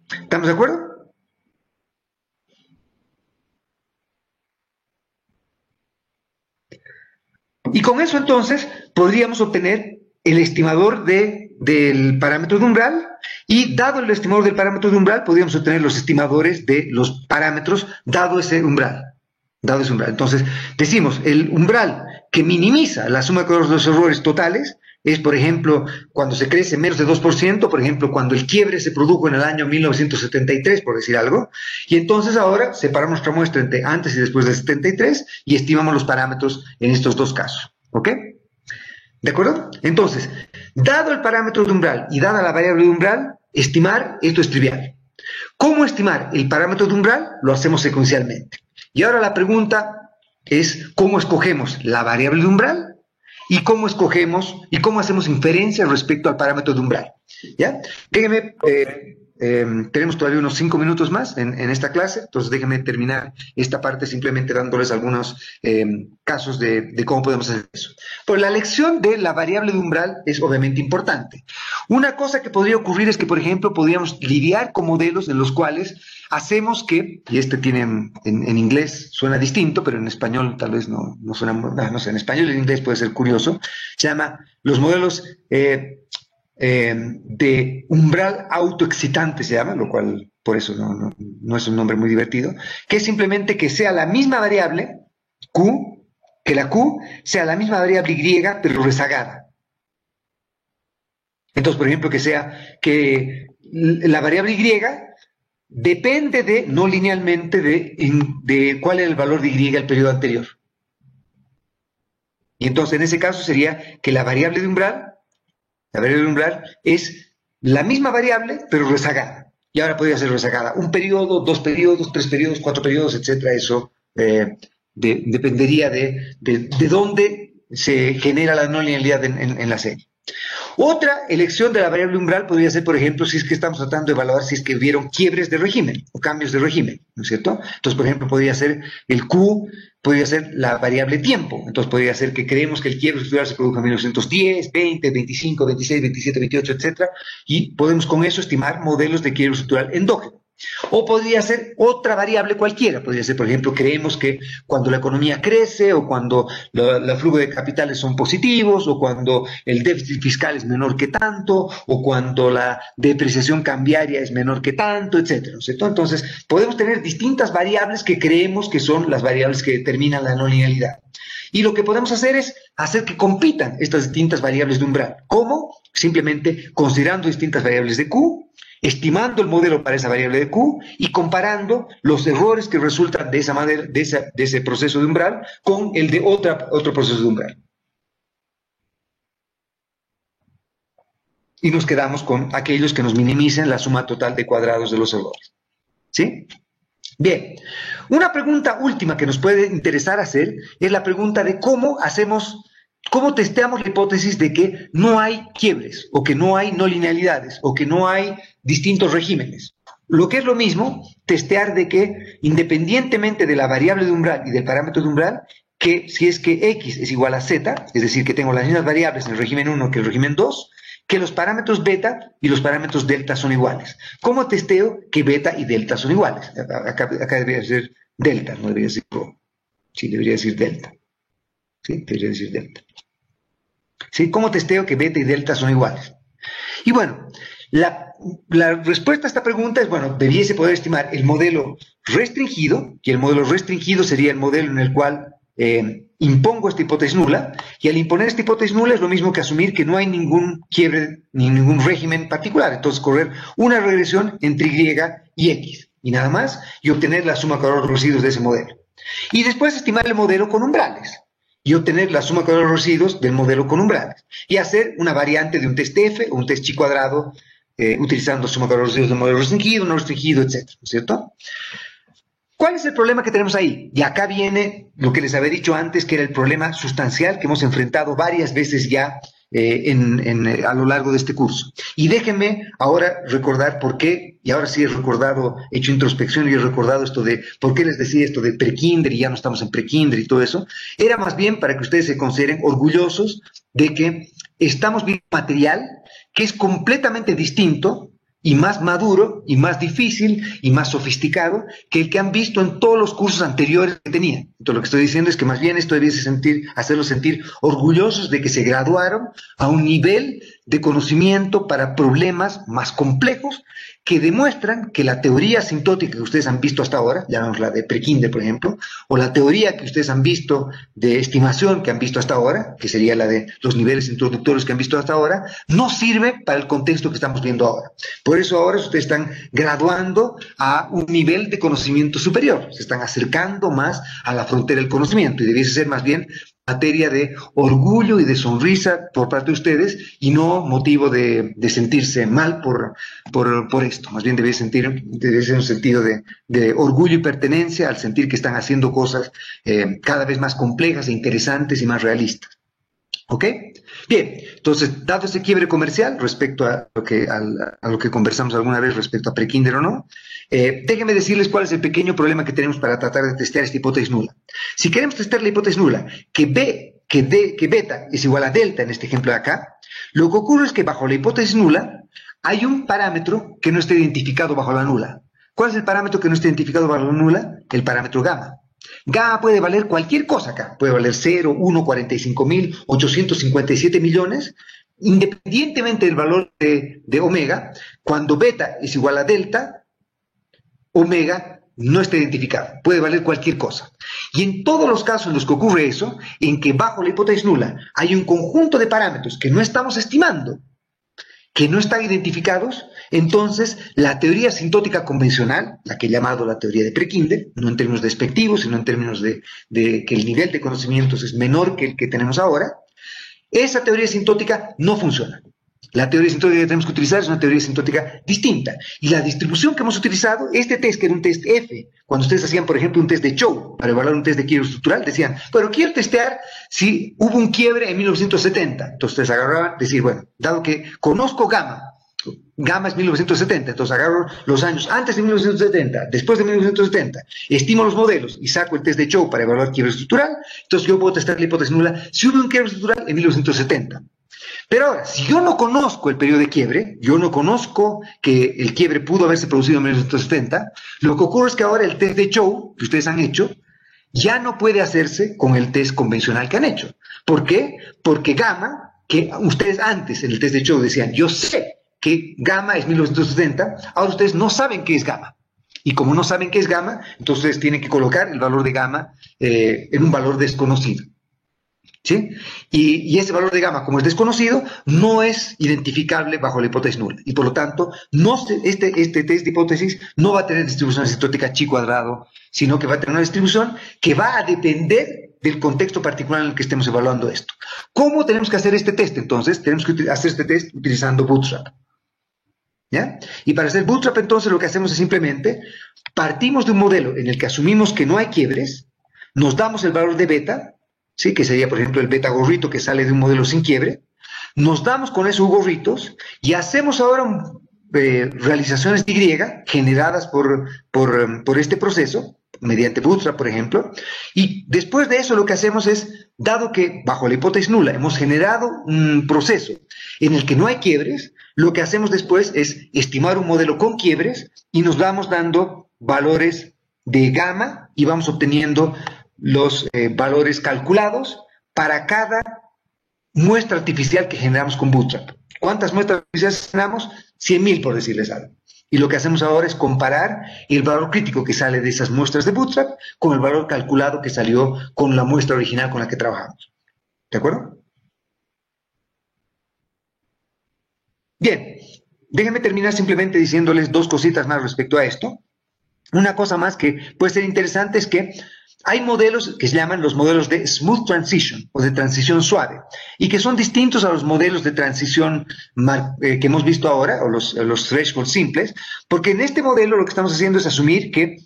¿Estamos de acuerdo? Y con eso entonces podríamos obtener el estimador del parámetro de umbral y dado el estimador del parámetro de umbral podríamos obtener los estimadores de los parámetros dado ese umbral. Dado ese umbral. Entonces decimos el umbral que minimiza la suma de los errores totales es, por ejemplo, cuando se crece menos de 2%, por ejemplo, cuando el quiebre se produjo en el año 1973, por decir algo, y entonces ahora separamos nuestra muestra entre antes y después del 73 y estimamos los parámetros en estos dos casos. ¿Ok? ¿De acuerdo? Entonces, dado el parámetro de umbral y dada la variable de umbral, estimar esto es trivial. ¿Cómo estimar el parámetro de umbral? Lo hacemos secuencialmente. Y ahora la pregunta es, ¿cómo escogemos la variable de umbral? Y cómo escogemos y cómo hacemos inferencia respecto al parámetro de umbral. ¿Ya? Déjenme, tenemos todavía unos 5 minutos más en esta clase, entonces déjenme terminar esta parte simplemente dándoles algunos casos de cómo podemos hacer eso. Pues la elección de la variable de umbral es obviamente importante. Una cosa que podría ocurrir es que, por ejemplo, podríamos lidiar con modelos en los cuales hacemos que, y este tiene en inglés suena distinto, pero en español tal vez no suena, no sé, en español y en inglés puede ser curioso, se llama los modelos de umbral autoexcitante, se llama, lo cual por eso no es un nombre muy divertido, que es simplemente que sea la misma variable, Q, que la Q sea la misma variable Y, pero rezagada. Entonces, por ejemplo, que sea que la variable Y depende no linealmente de cuál es el valor de Y el periodo anterior. Y entonces, en ese caso sería que la variable de umbral es la misma variable, pero rezagada. Y ahora podría ser rezagada un periodo, 2 periodos, 3 periodos, 4 periodos, etcétera. Eso dependería de dónde se genera la no linealidad en la serie. Otra elección de la variable umbral podría ser, por ejemplo, si es que estamos tratando de evaluar si es que hubieron quiebres de régimen o cambios de régimen, ¿no es cierto? Entonces, por ejemplo, podría ser el Q, podría ser la variable tiempo. Entonces, podría ser que creemos que el quiebre estructural se produjo en 1910, 20, 25, 26, 27, 28, etcétera, y podemos con eso estimar modelos de quiebre estructural endógeno. O podría ser otra variable cualquiera, podría ser, por ejemplo, creemos que cuando la economía crece o cuando el flujo de capitales son positivos o cuando el déficit fiscal es menor que tanto o cuando la depreciación cambiaria es menor que tanto, etcétera, ¿no es cierto? Entonces, podemos tener distintas variables que creemos que son las variables que determinan la no linealidad. Y lo que podemos hacer es hacer que compitan estas distintas variables de umbral. ¿Cómo? Simplemente considerando distintas variables de Q, estimando el modelo para esa variable de Q y comparando los errores que resultan de ese proceso de umbral con el de otro proceso de umbral. Y nos quedamos con aquellos que nos minimicen la suma total de cuadrados de los errores. ¿Sí? Bien, una pregunta última que nos puede interesar hacer es la pregunta de cómo testeamos la hipótesis de que no hay quiebres, o que no hay no linealidades, o que no hay distintos regímenes. Lo que es lo mismo, testear de que, independientemente de la variable de umbral y del parámetro de umbral, que si es que X es igual a Z, es decir, que tengo las mismas variables en el régimen 1 que el régimen 2, que los parámetros beta y los parámetros delta son iguales. ¿Cómo testeo que beta y delta son iguales? Acá debería ser delta, no debería decir rho. Sí, debería decir delta. Sí, debería decir delta. ¿Sí? ¿Cómo testeo que beta y delta son iguales? Y bueno, la respuesta a esta pregunta es, bueno, debiese poder estimar el modelo restringido, y el modelo restringido sería el modelo en el cual impongo esta hipótesis nula, y al imponer esta hipótesis nula es lo mismo que asumir que no hay ningún quiebre ni ningún régimen particular. Entonces, correr una regresión entre Y y X, y nada más, y obtener la suma de los residuos de ese modelo. Y después estimar el modelo con umbrales, y obtener la suma de los residuos del modelo con umbrales, y hacer una variante de un test F o un test chi cuadrado, utilizando suma de los residuos del modelo restringido, no restringido, etc., ¿no es cierto? ¿Cuál es el problema que tenemos ahí? Y acá viene lo que les había dicho antes, que era el problema sustancial que hemos enfrentado varias veces ya a lo largo de este curso. Y déjenme ahora recordar por qué, y ahora sí he hecho introspección y he recordado esto de por qué les decía esto de prekinder y ya no estamos en prekinder y todo eso. Era más bien para que ustedes se consideren orgullosos de que estamos viendo material que es completamente distinto y más maduro y más difícil y más sofisticado que el que han visto en todos los cursos anteriores que tenían. Entonces lo que estoy diciendo es que más bien esto debiese hacerlos sentir orgullosos de que se graduaron a un nivel de conocimiento para problemas más complejos que demuestran que la teoría asintótica que ustedes han visto hasta ahora, llamamos la de Prekinder, por ejemplo, o la teoría que ustedes han visto de estimación que han visto hasta ahora, que sería la de los niveles introductorios que han visto hasta ahora, no sirve para el contexto que estamos viendo ahora. Por eso ahora ustedes están graduando a un nivel de conocimiento superior, se están acercando más a la frontera del conocimiento y debiese ser más bien materia de orgullo y de sonrisa por parte de ustedes y no motivo de sentirse mal por esto. Más bien debe ser un sentido de orgullo y pertenencia al sentir que están haciendo cosas cada vez más complejas e interesantes y más realistas. ¿Ok? Bien, entonces, dado ese quiebre comercial respecto a lo que conversamos alguna vez respecto a Prekinder o no, déjenme decirles cuál es el pequeño problema que tenemos para tratar de testear esta hipótesis nula. Si queremos testear la hipótesis nula, que beta es igual a delta en este ejemplo de acá, lo que ocurre es que bajo la hipótesis nula hay un parámetro que no está identificado bajo la nula. ¿Cuál es el parámetro que no está identificado bajo la nula? El parámetro gamma. Gamma puede valer cualquier cosa acá, puede valer 0, 1, 45.000, 857 millones, independientemente del valor de omega. Cuando beta es igual a delta, omega no está identificado, puede valer cualquier cosa. Y en todos los casos en los que ocurre eso, en que bajo la hipótesis nula hay un conjunto de parámetros que no estamos estimando, que no están identificados, entonces la teoría asintótica convencional, la que he llamado la teoría de Prekinder, no en términos despectivos, sino en términos de que el nivel de conocimientos es menor que el que tenemos ahora, esa teoría asintótica no funciona. La teoría asintótica que tenemos que utilizar es una teoría asintótica distinta. Y la distribución que hemos utilizado, este test que era un test F, cuando ustedes hacían, por ejemplo, un test de Chow para evaluar un test de quiebre estructural, decían, pero quiero testear si hubo un quiebre en 1970. Entonces ustedes agarraban, decir, bueno, dado que conozco gamma, gamma es 1970, entonces agarro los años antes de 1970, después de 1970, estimo los modelos y saco el test de Chow para evaluar quiebre estructural, entonces yo puedo testar la hipótesis nula si hubo un quiebre estructural en 1970. Pero ahora, si yo no conozco el periodo de quiebre, yo no conozco que el quiebre pudo haberse producido en 1970, lo que ocurre es que ahora el test de Chow que ustedes han hecho ya no puede hacerse con el test convencional que han hecho. ¿Por qué? Porque gamma, que ustedes antes en el test de Chow decían, yo sé que gamma es 1970, ahora ustedes no saben qué es gamma. Y como no saben qué es gamma, entonces ustedes tienen que colocar el valor de gamma en un valor desconocido. ¿Sí? Y ese valor de gamma, como es desconocido, no es identificable bajo la hipótesis nula. Y por lo tanto, este test de hipótesis no va a tener distribución asintótica chi cuadrado, sino que va a tener una distribución que va a depender del contexto particular en el que estemos evaluando esto. ¿Cómo tenemos que hacer este test? Entonces, tenemos que hacer este test utilizando Bootstrap. ¿Ya? Y para hacer Bootstrap, entonces, lo que hacemos es simplemente partimos de un modelo en el que asumimos que no hay quiebres, nos damos el valor de beta, ¿sí? Que sería, por ejemplo, el beta gorrito que sale de un modelo sin quiebre, nos damos con esos gorritos y hacemos ahora realizaciones Y generadas por este proceso, mediante Bootstrap, por ejemplo, y después de eso lo que hacemos es, dado que bajo la hipótesis nula hemos generado un proceso en el que no hay quiebres, lo que hacemos después es estimar un modelo con quiebres y nos vamos dando valores de gamma y vamos obteniendo los valores calculados para cada muestra artificial que generamos con Bootstrap. ¿Cuántas muestras artificiales generamos? 100.000, por decirles algo. Y lo que hacemos ahora es comparar el valor crítico que sale de esas muestras de Bootstrap con el valor calculado que salió con la muestra original con la que trabajamos. ¿De acuerdo? Bien, déjenme terminar simplemente diciéndoles dos cositas más respecto a esto. Una cosa más que puede ser interesante es que hay modelos que se llaman los modelos de smooth transition o de transición suave y que son distintos a los modelos de transición que hemos visto ahora o los thresholds simples, porque en este modelo lo que estamos haciendo es asumir que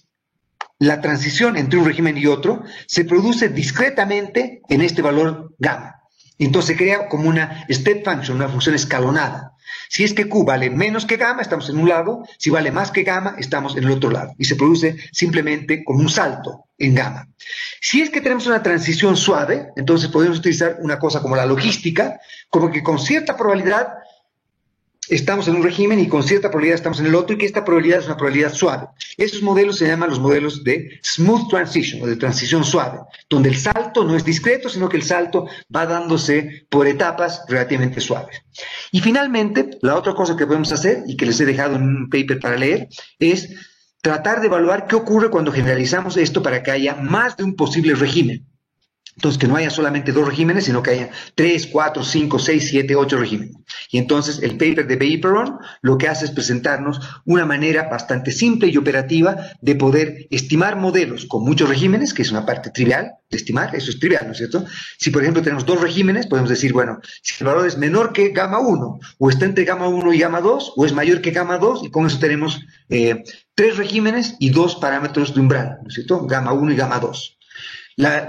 la transición entre un régimen y otro se produce discretamente en este valor gamma. Entonces se crea como una step function, una función escalonada. Si es que Q vale menos que gamma, estamos en un lado. Si vale más que gamma, estamos en el otro lado. Y se produce simplemente como un salto en gamma. Si es que tenemos una transición suave, entonces podemos utilizar una cosa como la logística, como que con cierta probabilidad estamos en un régimen y con cierta probabilidad estamos en el otro y que esta probabilidad es una probabilidad suave. Esos modelos se llaman los modelos de smooth transition o de transición suave, donde el salto no es discreto, sino que el salto va dándose por etapas relativamente suaves. Y finalmente, la otra cosa que podemos hacer y que les he dejado en un paper para leer es tratar de evaluar qué ocurre cuando generalizamos esto para que haya más de un posible régimen. Entonces, que no haya solamente 2 regímenes, sino que haya 3, 4, 5, 6, 7, 8 regímenes. Y entonces el paper de Bay y Perron lo que hace es presentarnos una manera bastante simple y operativa de poder estimar modelos con muchos regímenes, que es una parte trivial de estimar, eso es trivial, ¿no es cierto? Si, por ejemplo, tenemos 2 regímenes, podemos decir, bueno, si el valor es menor que gamma 1, o está entre gamma 1 y gamma 2, o es mayor que gamma 2, y con eso tenemos 3 regímenes y 2 parámetros de umbral, ¿no es cierto? Gamma 1 y gamma 2.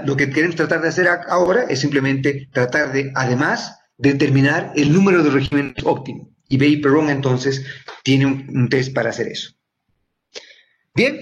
Lo que queremos tratar de hacer ahora es simplemente tratar de, además, determinar el número de regímenes óptimo. Y Bay y Perron, entonces, tiene un test para hacer eso. Bien,